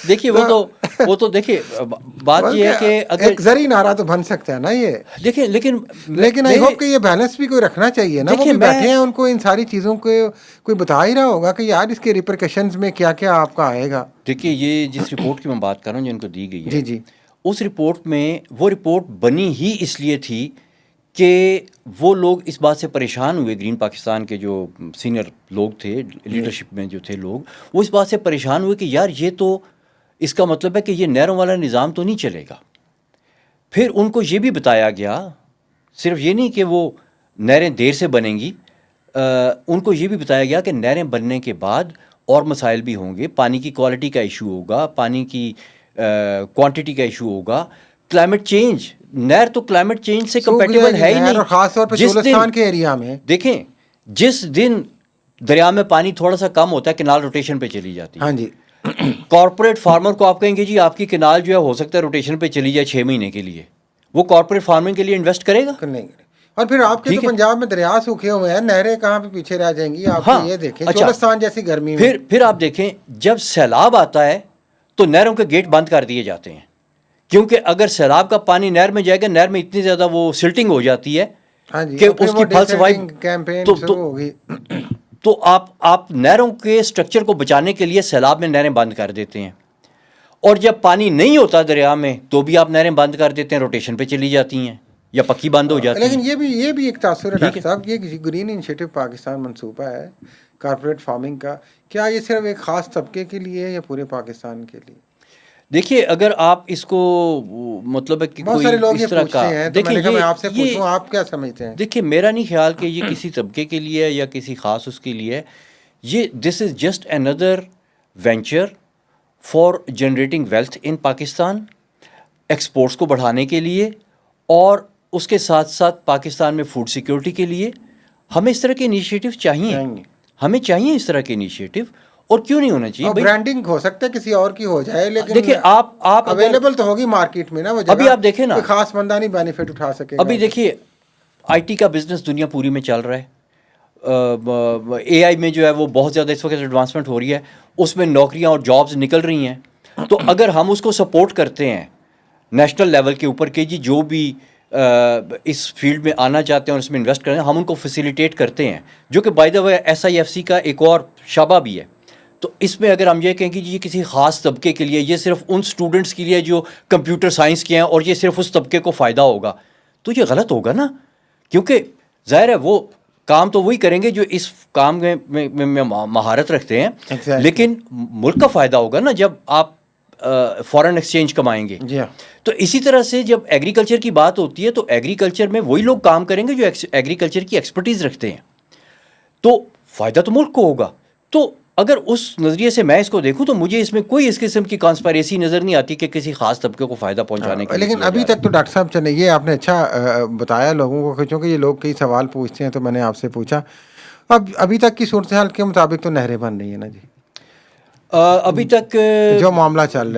دیکھیے وہ تو دیکھیے بات یہ ہے کہ اگر ایک زرعی نعرہ تو بن سکتا ہے نا یہ, دیکھیں لیکن آئی ہوپ کہ یہ بیلنس بھی کوئی رکھنا چاہیے نا. وہ بھی بیٹھے ہیں, ان کو ان ساری چیزوں کو کوئی بتا ہی رہا ہوگا کہ یار اس کے ریپرکشنز میں کیا کیا آپ کا آئے گا. دیکھیے یہ جس رپورٹ کی میں بات کر رہا ہوں جن کو دی گئی ہے, جی جی, اس رپورٹ میں وہ رپورٹ بنی ہی اس لیے تھی کہ وہ لوگ اس بات سے پریشان ہوئے, گرین پاکستان کے جو سینئر لوگ تھے, لیڈرشپ میں جو تھے لوگ, وہ اس بات سے پریشان ہوئے کہ یار یہ تو اس کا مطلب ہے کہ یہ نہروں والا نظام تو نہیں چلے گا. پھر ان کو یہ بھی بتایا گیا, صرف یہ نہیں کہ وہ نہریں دیر سے بنیں گی, ان کو یہ بھی بتایا گیا کہ نہریں بننے کے بعد اور مسائل بھی ہوں گے. پانی کی کوالٹی کا ایشو ہوگا, پانی کی کوانٹٹی کا ایشو ہوگا, کلائمیٹ چینج. نہر تو کلائمیٹ چینج سے کمپیٹیبل ہے ہی نہیں. اور خاص طور پہ چولستان کے ایریا میں دیکھیں, جس دن دریا میں پانی تھوڑا سا کم ہوتا ہے کینال روٹیشن پہ چلی جاتی ہے. ہاں جی, کارپوریٹ فارمر کو آپ کہیں گے جی آپ کی کینال جو ہے ہو سکتا ہے روٹیشن پہ چلی جائے 6 مہینے کے لیے, وہ کارپوریٹ فارمنگ کے لیے انویسٹ کرے گا؟ نہیں. اور پھر آپ کے تو پنجاب میں دریا سوکھے ہوئے ہیں, نہریں کہاں پہ پیچھے رہ جائیں گی. آپ یہ دیکھیں چولستان جیسی گرمی میں, پھر آپ دیکھیں جب سیلاب آتا ہے تو نہروں کے گیٹ بند کر دیے جاتے ہیں, کیونکہ اگر سیلاب کا پانی نہر میں جائے گا, نہر میں اتنی زیادہ وہ سلٹنگ ہو جاتی ہے کہ اس کی پھل سوائی ہوگی. تو آپ نہروں کے سٹرکچر کو بچانے کے لیے سیلاب میں نہریں بند کر دیتے ہیں, اور جب پانی نہیں ہوتا دریا میں تو بھی آپ نہریں بند کر دیتے ہیں, روٹیشن پہ چلی جاتی ہیں یا پکی بند ہو جاتی ہیں. لیکن یہ بھی ایک تاثر ہے ڈاکٹر صاحب, یہ گرین انیشیٹو پاکستان منصوبہ ہے کارپوریٹ فارمنگ کا, کیا یہ صرف ایک خاص طبقے کے لیے ہے یا پورے پاکستان کے لیے؟ دیکھیے اگر آپ اس کو مطلب ہے کہ بہت سارے لوگ یہ پوچھتے ہیں, تو میں نے کہا میں آپ سے پوچھوں آپ کیا سمجھتے ہیں. دیکھیے میرا نہیں خیال کہ یہ کسی طبقے کے لیے یا کسی خاص اس کے لیے, یہ this is just another venture for generating wealth in Pakistan, exports کو بڑھانے کے لیے, اور اس کے ساتھ ساتھ پاکستان میں فوڈ سیکیورٹی کے لیے. ہمیں اس طرح کے انیشیٹو چاہیے, ہمیں چاہیے اس طرح کے انیشیٹو, اور کیوں نہیں ہونا چاہیے. برانڈنگ ہو سکتا ہے کسی اور کی ہو جائے, لیکن دیکھیں آپ اویلیبل تو ہوگی مارکیٹ میں نا وہ جگہ. ابھی آپ دیکھیں نا, خاص بندہ نہیں بینیفٹ اٹھا سکے. ابھی دیکھیے آئی ٹی کا بزنس دنیا پوری میں چل رہا ہے, اے آئی میں جو ہے وہ بہت زیادہ اس وقت ایڈوانسمنٹ ہو رہی ہے, اس میں نوکریاں اور جابز نکل رہی ہیں. تو اگر ہم اس کو سپورٹ کرتے ہیں نیشنل لیول کے اوپر کہ جی جو بھی اس فیلڈ میں آنا چاہتے ہیں اور اس میں انویسٹ کریں, ہم ان کو فیسیلیٹیٹ کرتے ہیں, جو کہ by the way S I F C کا ایک اور شعبہ بھی ہے. تو اس میں اگر ہم یہ کہیں کہ یہ کسی خاص طبقے کے لیے, یہ صرف ان اسٹوڈنٹس کے لیے جو کمپیوٹر سائنس کے ہیں اور یہ صرف اس طبقے کو فائدہ ہوگا, تو یہ غلط ہوگا نا. کیونکہ ظاہر ہے وہ کام تو وہی کریں گے جو اس کام میں مہارت رکھتے ہیں, لیکن ملک کا فائدہ ہوگا نا جب آپ فارن ایکسچینج کمائیں گے. تو اسی طرح سے جب ایگریکلچر کی بات ہوتی ہے تو ایگریکلچر میں وہی لوگ کام کریں گے جو ایگریکلچر کی ایکسپرٹیز رکھتے ہیں, تو فائدہ تو ملک کو ہوگا. تو اگر اس نظریے سے میں اس کو دیکھوں تو مجھے اس میں کوئی اس قسم کی کانسپائریسی نظر نہیں آتی کہ کسی خاص طبقے کو فائدہ پہنچانے کے لیے. لیکن ابھی تک تو ڈاکٹر صاحب چلے, یہ آپ نے اچھا بتایا لوگوں کو, چونکہ یہ لوگ کئی سوال پوچھتے ہیں تو میں نے آپ سے پوچھا. ابھی تک کی صورتحال کے مطابق تو نہریں بن رہی ہیں نا جی, ابھی تک جو معاملہ چل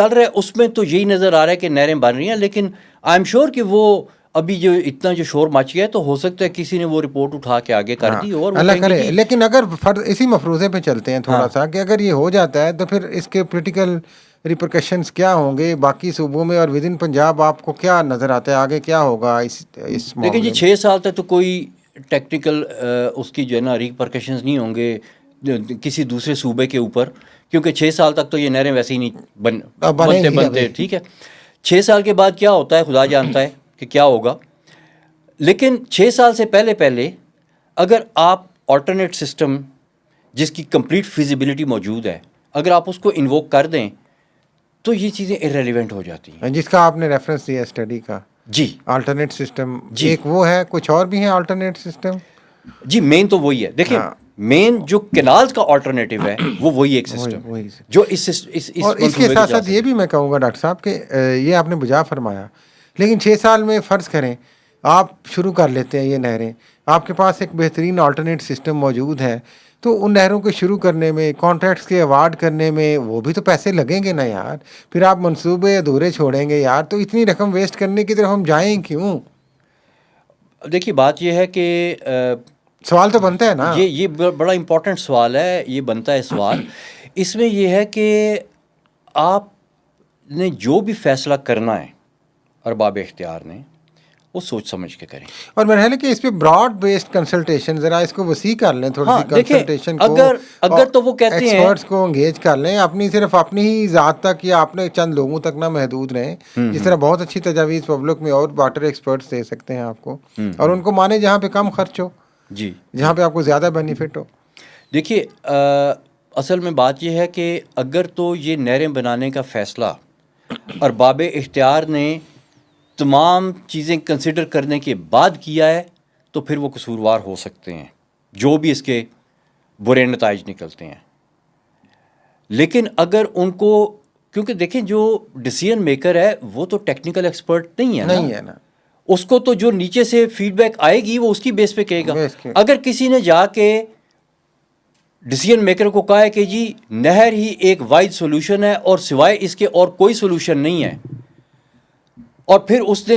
رہا ہے اس میں تو یہی نظر آ رہا ہے کہ نہریں بن رہی ہیں. لیکن آئی ایم شیور کہ وہ ابھی جو اتنا جو شور مچ گیا ہے تو ہو سکتا ہے کسی نے وہ رپورٹ اٹھا کے آگے کر دی اور اللہ کرے. لیکن اگر اسی مفروضے پہ چلتے ہیں تھوڑا سا, کہ اگر یہ ہو جاتا ہے تو پھر اس کے پولیٹیکل ریپرکشنز کیا ہوں گے باقی صوبوں میں اور ود ان پنجاب, آپ کو کیا نظر آتا ہے آگے کیا ہوگا اس دیکھیں جی 6 سال تک تو کوئی ٹیکنیکل اس کی جو ہے نا ریپرکشنز نہیں ہوں گے کسی دوسرے صوبے کے اوپر, کیونکہ 6 سال تک تو یہ نہریں ویسے ہی نہیں بنتے. ٹھیک ہے, 6 سال کے بعد کیا ہوتا ہے خدا جانتا ہے کہ کیا ہوگا. لیکن 6 سال سے پہلے اگر آپ آلٹرنیٹ سسٹم جس کی کمپلیٹ فیزیبلٹی موجود ہے اگر آپ اس کو انووک کر دیں تو یہ چیزیں ارریلیونٹ ہو جاتی ہیں. جس کا آپ نے ریفرنس دیا اسٹڈی کا, جی آلٹرنیٹ سسٹم ایک وہ ہے, کچھ اور بھی ہیں آلٹرنیٹ سسٹم. جی مین تو وہی ہے. دیکھیں مین جو کینالز کا آلٹرنیٹیو ہے وہ وہی ایک سسٹم جو اور اس کے ساتھ ساتھ یہ بھی میں کہوں گا ڈاکٹر صاحب کہ یہ آپ نے بجا فرمایا, لیکن 6 سال میں فرض کریں آپ شروع کر لیتے ہیں یہ نہریں, آپ کے پاس ایک بہترین آلٹرنیٹ سسٹم موجود ہے, تو ان نہروں کو شروع کرنے میں, کانٹریکٹس کے ایوارڈ کرنے میں وہ بھی تو پیسے لگیں گے نا یار. پھر آپ منصوبے ادھورے چھوڑیں گے یار, تو اتنی رقم ویسٹ کرنے کی طرف ہم جائیں کیوں؟ دیکھیے بات یہ ہے کہ سوال تو بنتا ہے نا. یہ بڑا امپورٹنٹ سوال ہے, یہ بنتا ہے سوال. اس میں یہ ہے کہ آپ نے جو بھی فیصلہ کرنا ہے ارباب اختیار نے, وہ سوچ سمجھ کے کریں. اور میرا خیال ہے کہ اس پہ براڈ بیسڈ کنسلٹیشن, ذرا اس کو وسیع کر لیں تھوڑی سی کنسلٹیشن کو, اگر تو وہ کہتے ہیں ایکسپرٹس کو انگیج کر لیں, صرف اپنی ہی ذات تک یا اپنے چند لوگوں تک نہ محدود رہیں. جس طرح بہت اچھی تجاویز پبلک میں اور واٹر ایکسپرٹس دے سکتے ہیں آپ کو, اور ان کو مانے جہاں پہ کم خرچ ہو, جی جہاں پہ آپ کو زیادہ بینیفٹ ہو. دیکھیے اصل میں بات یہ ہے کہ اگر تو یہ نہریں بنانے کا فیصلہ ارباب اختیار نے تمام چیزیں کنسیڈر کرنے کے بعد کیا ہے تو پھر وہ قصوروار ہو سکتے ہیں, جو بھی اس کے برے نتائج نکلتے ہیں. لیکن اگر ان کو, کیونکہ دیکھیں جو ڈیسیژن میکر ہے وہ تو ٹیکنیکل ایکسپرٹ نہیں ہے نا, اس کو تو جو نیچے سے فیڈ بیک آئے گی وہ اس کی بیس پہ کہے گا. اگر کسی نے جا کے ڈیسیژن میکر کو کہا ہے کہ جی نہر ہی ایک واحد سولوشن ہے اور سوائے اس کے اور کوئی سولوشن نہیں ہے, اور پھر اس نے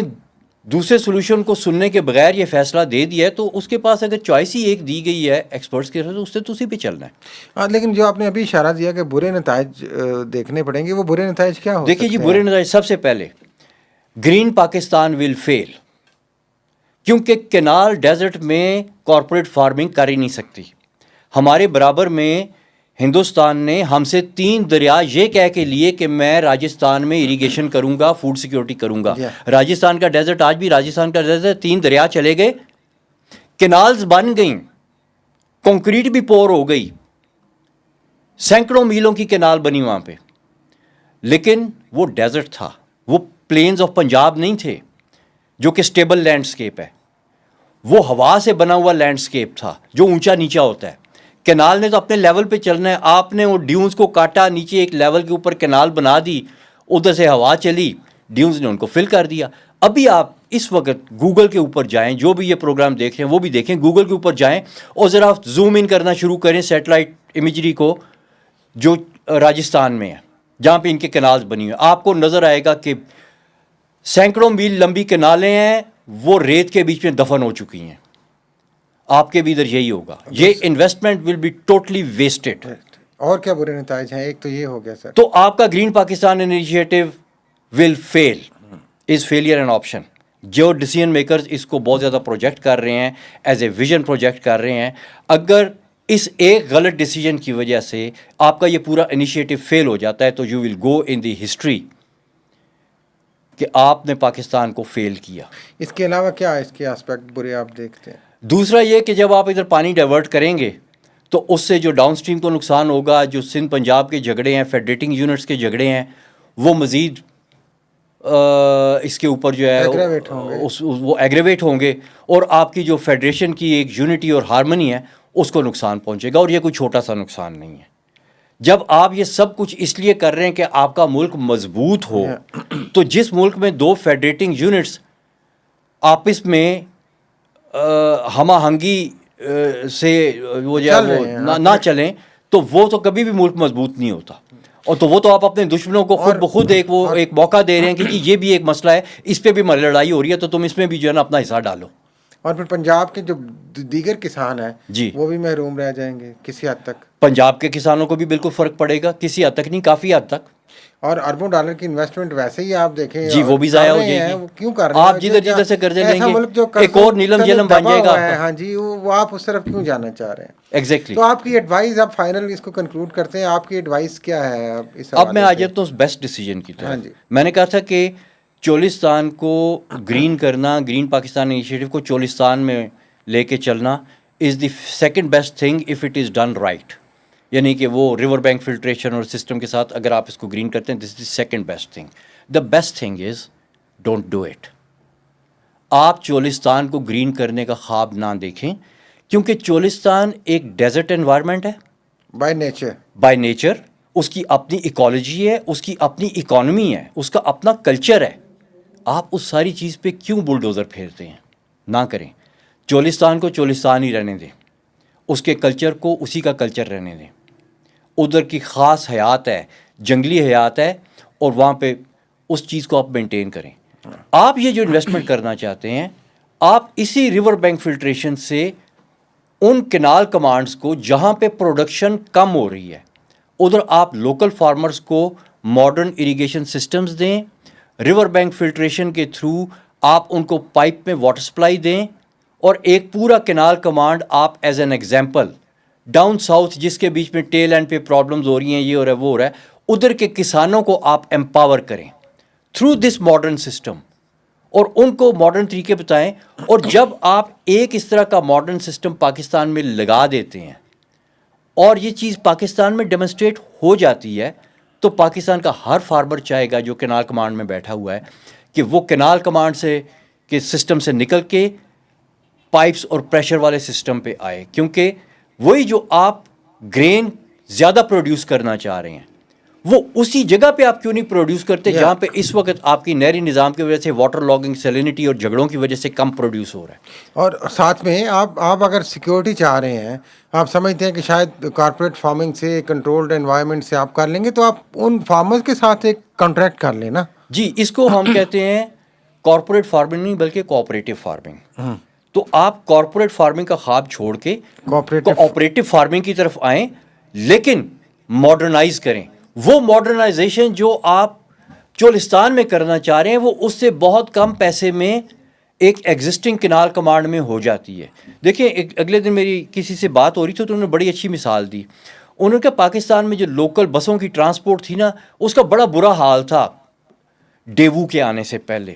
دوسرے سولوشن کو سننے کے بغیر یہ فیصلہ دے دیا ہے, تو اس کے پاس اگر چوائس ہی ایک دی گئی ہے ایکسپرٹس کے تو اس سے تو اسی پہ چلنا ہے. ہاں, لیکن جو آپ نے ابھی اشارہ دیا کہ برے نتائج دیکھنے پڑیں گے, وہ برے نتائج کیا ہو؟ دیکھیے جی, برے نتائج سب سے پہلے گرین پاکستان ول فیل, کیونکہ کینال ڈیزرٹ میں کارپوریٹ فارمنگ کر ہی نہیں سکتی. ہمارے برابر میں ہندوستان نے ہم سے 3 دریا یہ کہہ کے لیے کہ میں راجستھان میں اریگیشن کروں گا, فوڈ سیکیورٹی کروں گا. راجستھان کا ڈیزرٹ آج بھی راجستھان کا ڈیزرٹ, 3 دریا چلے گئے, کینالز بن گئیں, کنکریٹ بھی پور ہو گئی, سینکڑوں میلوں کی کینال بنی وہاں پہ, لیکن وہ ڈیزرٹ تھا, وہ پلینز آف پنجاب نہیں تھے جو کہ اسٹیبل لینڈسکیپ ہے. وہ ہوا سے بنا ہوا لینڈسکیپ تھا جو اونچا نیچا ہوتا ہے. کینال نے تو اپنے لیول پہ چلنا ہے, آپ نے وہ ڈیونز کو کاٹا, نیچے ایک لیول کے اوپر کینال بنا دی, ادھر سے ہوا چلی, ڈیونز نے ان کو فل کر دیا. ابھی آپ اس وقت گوگل کے اوپر جائیں, جو بھی یہ پروگرام دیکھ رہے ہیں وہ بھی دیکھیں, گوگل کے اوپر جائیں اور ذرا زوم ان کرنا شروع کریں سیٹلائٹ امیجری کو جو راجستھان میں ہے جہاں پہ ان کے کینالز بنی ہوئی ہیں. آپ کو نظر آئے گا کہ سینکڑوں میل لمبی کینالیں ہیں, وہ ریت کے بیچ میں دفن ہو چکی ہیں. آپ کے بھی ادھر یہی ہوگا, یہ investment will be totally wasted. اور کیا برے نتائج ہیں؟ ایک تو یہ ہو گیا سر. تو آپ کا green Pakistan initiative will fail, is failure an option. جو ڈیسیژن میکرز اس کو بہت زیادہ پروجیکٹ کر رہے ہیں, ایز اے ویژن پروجیکٹ کر رہے ہیں, اگر اس ایک غلط ڈیسیجن کی وجہ سے آپ کا یہ پورا انیشیٹو فیل ہو جاتا ہے تو you will go in the history کہ آپ نے پاکستان کو فیل کیا. اس کے علاوہ کیا اس کے اسپیکٹ برے آپ دیکھتے ہیں؟ دوسرا یہ کہ جب آپ ادھر پانی ڈائیورٹ کریں گے تو اس سے جو ڈاؤن اسٹریم کو نقصان ہوگا, جو سندھ پنجاب کے جھگڑے ہیں, فیڈریٹنگ یونٹس کے جھگڑے ہیں, وہ مزید اس کے اوپر جو ہے وہ ایگریویٹ ہوں گے, اور آپ کی جو فیڈریشن کی ایک یونٹی اور ہارمنی ہے اس کو نقصان پہنچے گا. اور یہ کوئی چھوٹا سا نقصان نہیں ہے. جب آپ یہ سب کچھ اس لیے کر رہے ہیں کہ آپ کا ملک مضبوط ہو, تو جس ملک میں 2 فیڈریٹنگ یونٹس آپس میں ہمہ آہنگی سے وہ جو ہے وہ نہ چلیں تو وہ تو کبھی بھی ملک مضبوط نہیں ہوتا. اور تو وہ تو آپ اپنے دشمنوں کو خود بخود ایک موقع دے رہے ہیں کہ جی یہ بھی ایک مسئلہ ہے, اس پہ بھی لڑائی ہو رہی ہے, تو تم اس میں بھی جو ہے نا اپنا حصہ ڈالو. اور پھر پنجاب کے جو دیگر کسان ہیں جی وہ بھی محروم رہ جائیں گے کسی حد تک. پنجاب کے کسانوں کو بھی بالکل فرق پڑے گا, کسی حد تک نہیں, کافی حد تک. اور اربوں ڈالر کی انویسٹمنٹ ویسے ہی آپ دیکھیں جی وہ بھی ضائع ہو جائے گی. کیوں کر رہے ہیں آپ جدھر سے قرضے لیں گے ایک اور نیلم جیلم بن جائے گا. ہاں جی, وہ آپ اس طرف کیوں جانا چاہ رہے ہیں؟ ایگزیکٹلی. تو آپ کی ایڈوائز, آپ فائنل اس کو کنکلوڈ کرتے ہیں, آپ کی ایڈوائز کیا ہے اب میں آ جاتا ہوں بیسٹ ڈیسیجن کی طرف. میں نے کہا تھا کہ چولستان کو گرین کرنا, گرین پاکستان انیشیٹو کو چولستان میں لے کے چلنا is the second best thing if it is done right. یعنی کہ وہ ریور بینک فلٹریشن اور سسٹم کے ساتھ اگر آپ اس کو گرین کرتے ہیں, this is the second best thing. The best thing is don't do it. آپ چولستان کو گرین کرنے کا خواب نہ دیکھیں, کیونکہ چولستان ایک ڈیزرٹ انوائرمنٹ ہے بائی نیچر. اس کی اپنی ایکالوجی ہے, اس کی اپنی اکانومی ہے, اس کا اپنا کلچر ہے. آپ اس ساری چیز پہ کیوں بلڈوزر پھیرتے ہیں؟ نہ کریں. چولستان کو چولستان ہی رہنے دیں, اس کے کلچر کو اسی کا کلچر رہنے دیں. ادھر کی خاص حیات ہے, جنگلی حیات ہے, اور وہاں پہ اس چیز کو آپ مینٹین کریں. آپ یہ جو انویسٹمنٹ کرنا چاہتے ہیں, آپ اسی ریور بینک فلٹریشن سے ان کنال کمانڈز کو جہاں پہ پروڈکشن کم ہو رہی ہے ادھر آپ لوکل فارمرز کو ماڈرن اریگیشن سسٹمز دیں, ریور بینک فلٹریشن کے تھرو آپ ان کو پائپ میں واٹر سپلائی دیں, اور ایک پورا کنال کمانڈ آپ as an example down south جس کے بیچ میں ٹیل اینڈ پہ پرابلمز ہو رہی ہیں, یہ ہو رہا ہے وہ ہو رہا ہے, ادھر کے کسانوں کو آپ امپاور کریں تھرو دس ماڈرن سسٹم, اور ان کو ماڈرن طریقے بتائیں. اور جب آپ ایک اس طرح کا ماڈرن سسٹم پاکستان میں لگا دیتے ہیں اور یہ چیز پاکستان میں ڈیمونسٹریٹ ہو جاتی ہے, تو پاکستان کا ہر فارمر چاہے گا جو کنال کمانڈ میں بیٹھا ہوا ہے کہ وہ کنال کمانڈ سے کے سسٹم سے نکل کے پائپس اور پریشر والے سسٹم پہ آئے, کیونکہ وہی جو آپ گرین زیادہ پروڈیوس کرنا چاہ رہے ہیں وہ اسی جگہ پہ آپ کیوں نہیں پروڈیوس کرتے جہاں پہ اس وقت آپ کی نہری نظام کی وجہ سے واٹر لاگنگ, سیلینٹی اور جھگڑوں کی وجہ سے کم پروڈیوس ہو رہا ہے. اور ساتھ میں آپ اگر سیکیورٹی چاہ رہے ہیں, آپ سمجھتے ہیں کہ شاید کارپوریٹ فارمنگ سے, کنٹرولڈ انوائرمنٹ سے آپ کر لیں گے, تو آپ ان فارمرز کے ساتھ ایک کانٹریکٹ کر لیں نا. جی, اس کو ہم کہتے ہیں کارپوریٹ فارمنگ نہیں بلکہ کوآپریٹو فارمنگ. تو آپ کارپوریٹ فارمنگ کا خواب چھوڑ کے کوآپریٹو فارمنگ کی طرف آئیں, لیکن ماڈرنائز کریں. وہ ماڈرنائزیشن جو آپ چولستان میں کرنا چاہ رہے ہیں وہ اس سے بہت کم پیسے میں ایک ایگزسٹنگ کنال کمانڈ میں ہو جاتی ہے. دیکھیں, اگلے دن میری کسی سے بات ہو رہی تھی تو انہوں نے بڑی اچھی مثال دی. انہوں نے کہا پاکستان میں جو لوکل بسوں کی ٹرانسپورٹ تھی نا, اس کا بڑا برا حال تھا ڈیوو کے آنے سے پہلے.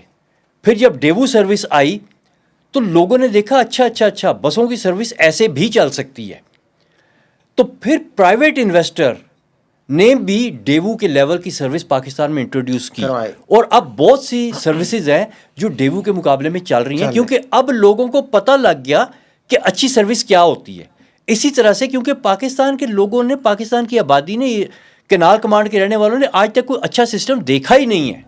پھر جب ڈیوو سروس آئی تو لوگوں نے دیکھا اچھا بسوں کی سروس ایسے بھی چل سکتی ہے. تو پھر پرائیویٹ انویسٹر نے بھی ڈیوو کے لیول کی سروس پاکستان میں انٹروڈیوس کی, اور اب بہت سی سروسز ہیں جو ڈیوو کے مقابلے میں چل رہی ہیں, کیونکہ اب لوگوں کو پتہ لگ گیا کہ اچھی سروس کیا ہوتی ہے. اسی طرح سے کیونکہ پاکستان کے لوگوں نے, پاکستان کی آبادی نے, کنال کمانڈ کے رہنے والوں نے آج تک کوئی اچھا سسٹم دیکھا ہی نہیں ہے.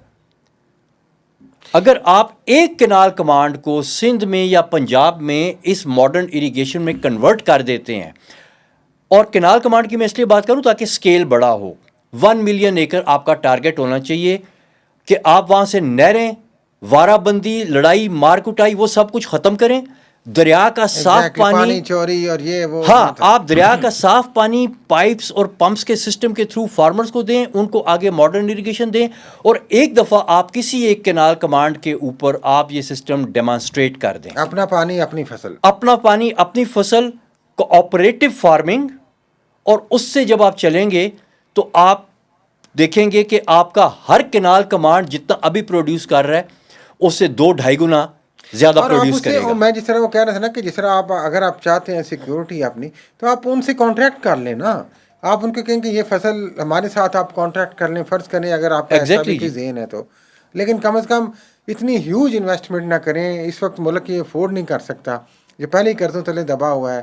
اگر آپ ایک کنال کمانڈ کو سندھ میں یا پنجاب میں اس ماڈرن اریگیشن میں کنورٹ کر دیتے ہیں, اور کنال کمانڈ کی میں اس لیے بات کروں تاکہ سکیل بڑا ہو, 1 ملین ایکڑ آپ کا ٹارگٹ ہونا چاہیے کہ آپ وہاں سے نہریں, وارہ بندی, لڑائی, مار کٹائی وہ سب کچھ ختم کریں. دریا کا صاف پانی چوری اور یہ وہ, ہاں, آپ دریا کا صاف پانی پائپس اور پمپس کے سسٹم کے تھرو فارمرز کو دیں, ان کو آگے ماڈرن اریگیشن دیں, اور ایک دفعہ آپ کسی ایک کنال کمانڈ کے اوپر آپ یہ سسٹم ڈیمانسٹریٹ کر دیں. اپنا پانی اپنی فصل, اپنا پانی اپنی فصل, کوآپریٹو فارمنگ. اور اس سے جب آپ چلیں گے تو آپ دیکھیں گے کہ آپ کا ہر کنال کمانڈ جتنا ابھی پروڈیوس کر رہا ہے اس سے 2-2.5 گنا زیادہ پروڈیوس کرے گا. میں جس طرح وہ کہہ رہا تھا نا کہ جس طرح آپ اگر آپ چاہتے ہیں سیکیورٹی اپنی, تو آپ ان سے کانٹریکٹ کر لیں نا. آپ ان کو کہیں کہ یہ فصل ہمارے ساتھ آپ کانٹریکٹ کر لیں, فرض کریں اگر آپ ایسا بھی ذہن ہے تو. لیکن کم از کم اتنی ہیوج انویسٹمنٹ نہ کریں. اس وقت ملک یہ افورڈ نہیں کر سکتا, یہ پہلے ہی قرضوں تلے دبا ہوا ہے.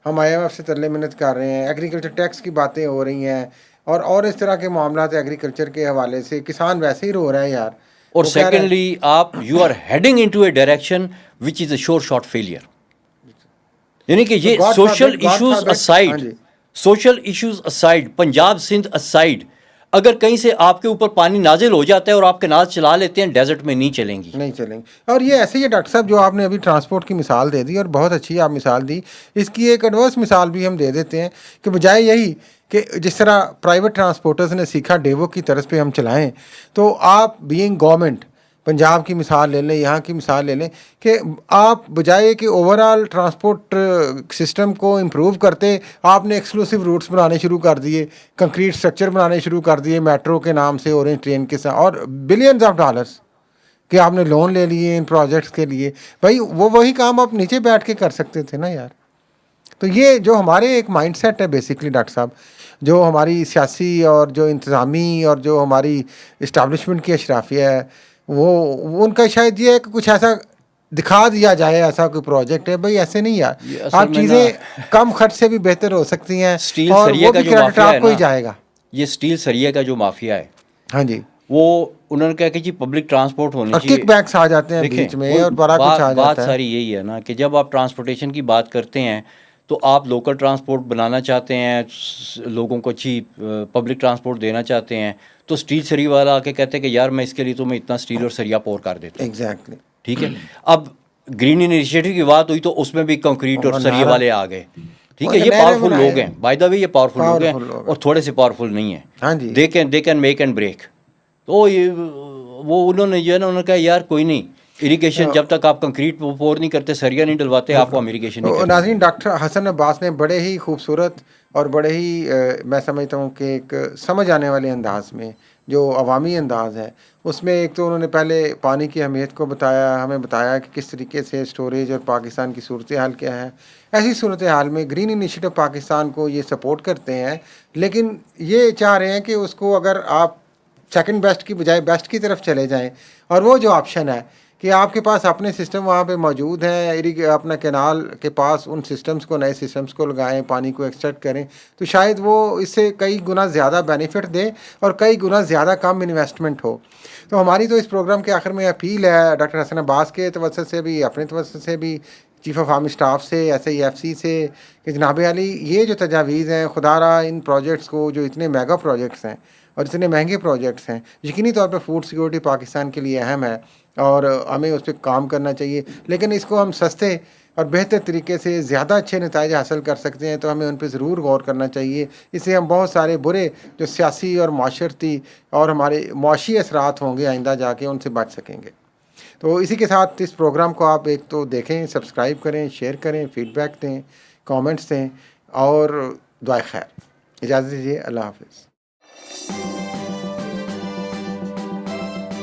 ہم IMF سے تلے منت کر رہے ہیں, ایگریکلچر ٹیکس کی باتیں ہو رہی ہیں, اور اس طرح کے معاملات ایگریکلچر کے حوالے سے کسان ویسے ہی رو رہا ہے یار. اور سیکنڈلی آپ you are heading into a direction which is a sure short failure. یعنی کہ یہ social issues aside, Punjab Sindh aside, اگر کہیں سے آپ کے اوپر پانی نازل ہو جاتا ہے اور آپ کنال چلا لیتے ہیں, ڈیزرٹ میں نہیں چلیں گی. اور یہ ایسے ہی ڈاکٹر صاحب جو آپ نے ابھی ٹرانسپورٹ کی مثال دے دی, اور بہت اچھی آپ مثال دی, اس کی ایک ایڈورس مثال بھی ہم دے دیتے ہیں کہ بجائے یہی کہ جس طرح پرائیویٹ ٹرانسپورٹرز نے سیکھا ڈیوو کی طرز پہ ہم چلائیں, تو آپ بینگ گورنمنٹ پنجاب کی مثال لے لیں, یہاں کی مثال لے لیں کہ آپ بجائے کہ اوور آل ٹرانسپورٹ سسٹم کو امپروو کرتے, آپ نے ایکسکلوسیو روٹس بنانے شروع کر دیے, کنکریٹ سٹرکچر بنانے شروع کر دیے میٹرو کے نام سے, اورنج ٹرین کے ساتھ, اور بلینز آف ڈالرز کہ آپ نے لون لے لیے ان پروجیکٹس کے لیے. بھائی وہی کام آپ نیچے بیٹھ کے کر سکتے تھے نا یار. تو یہ جو ہمارے ایک مائنڈ سیٹ ہے بیسکلی ڈاکٹر صاحب, جو ہماری سیاسی اور جو انتظامی اور جو ہماری اسٹیبلشمنٹ کی اشرافیہ ہے, وہ ان کا شاید یہ ہے کہ کچھ ایسا دکھا دیا جائے, ایسا کوئی پروجیکٹ ہے. بھائی ایسے نہیں یار, آپ چیزیں کم خرچ سے بھی بہتر ہو سکتی ہیں, اور وہ بھی کریڈٹ آپ کو ہی جائے گا. یہ اسٹیل سریے کا جو مافیا ہے, ہاں جی, وہ انہوں نے کہا کہ جی پبلک ٹرانسپورٹ ہونی چاہیے, کک بیکس آ جاتے ہیں بیچ میں, اور بڑا کچھ آ جاتا ہے. بات ساری یہی ہے نا کہ جب آپ ٹرانسپورٹیشن کی بات کرتے ہیں تو آپ لوکل ٹرانسپورٹ بنانا چاہتے ہیں, لوگوں کو اچھی پبلک ٹرانسپورٹ دینا چاہتے ہیں, تو اسٹیل سری والا آ کے کہتے ہیں کہ یار میں اس کے لیے تو میں اتنا اسٹیل اور سریا پور کر دیتا ہوں. ایگزیکٹلی, ٹھیک ہے. اب گرین انیشیٹو کی بات ہوئی تو اس میں بھی کنکریٹ اور سریے والے آ گئے. ٹھیک ہے, یہ پاورفل لوگ ہیں, بائی دا وے یہ پاورفل لوگ ہیں اور تھوڑے سے پاورفل نہیں ہیں. ہاں جی, they can make and break. تو یہ وہ انہوں نے جو ہے نا, انہوں نے کہا یار کوئی نہیں, اریگیشن جب تک آپ کنکریٹ پور نہیں کرتے, سریا نہیں ڈلواتے, آپ کو ہم اریگیشن نہیں کرتے. ناظرین, ڈاکٹر حسن عباس نے بڑے ہی خوبصورت اور بڑے ہی میں سمجھتا ہوں کہ ایک سمجھ آنے والے انداز میں, جو عوامی انداز ہے, اس میں ایک تو انہوں نے پہلے پانی کی اہمیت کو بتایا, ہمیں بتایا کہ کس طریقے سے اسٹوریج اور پاکستان کی صورتحال کیا ہے. ایسی صورتحال میں گرین انیشیٹو پاکستان کو یہ سپورٹ کرتے ہیں, لیکن یہ چاہ رہے ہیں کہ اس کو اگر آپ سیکنڈ بیسٹ کی بجائے بیسٹ کی طرف چلے جائیں, اور وہ جو آپشن ہے کہ آپ کے پاس اپنے سسٹم وہاں پہ موجود ہیں, اپنا کینال کے پاس ان سسٹمز کو, نئے سسٹمز کو لگائیں, پانی کو ایکسٹریکٹ کریں, تو شاید وہ اس سے کئی گنا زیادہ بینیفٹ دے اور کئی گنا زیادہ کم انویسٹمنٹ ہو. تو ہماری تو اس پروگرام کے آخر میں اپیل ہے ڈاکٹر حسن عباس کے توسط سے بھی, اپنے توسط سے بھی, چیف آف آرمی اسٹاف سے, SAEFC سے, کہ جناب علی یہ جو تجاویز ہیں, خدا را ان پروجیکٹس کو, جو اتنے میگا پروجیکٹس ہیں اور اتنے مہنگے پروجیکٹس ہیں, یقینی طور پہ فوڈ سیکورٹی پاکستان کے لیے اہم ہے اور ہمیں اس پہ کام کرنا چاہیے, لیکن اس کو ہم سستے اور بہتر طریقے سے زیادہ اچھے نتائج حاصل کر سکتے ہیں, تو ہمیں ان پہ ضرور غور کرنا چاہیے. اس سے ہم بہت سارے برے جو سیاسی اور معاشرتی اور ہمارے معاشی اثرات ہوں گے آئندہ جا کے, ان سے بچ سکیں گے. تو اسی کے ساتھ اس پروگرام کو آپ ایک تو دیکھیں, سبسکرائب کریں, شیئر کریں, فیڈ بیک دیں, کامنٹس دیں, اور دعائے خیر. اجازت دیجیے, اللہ حافظ.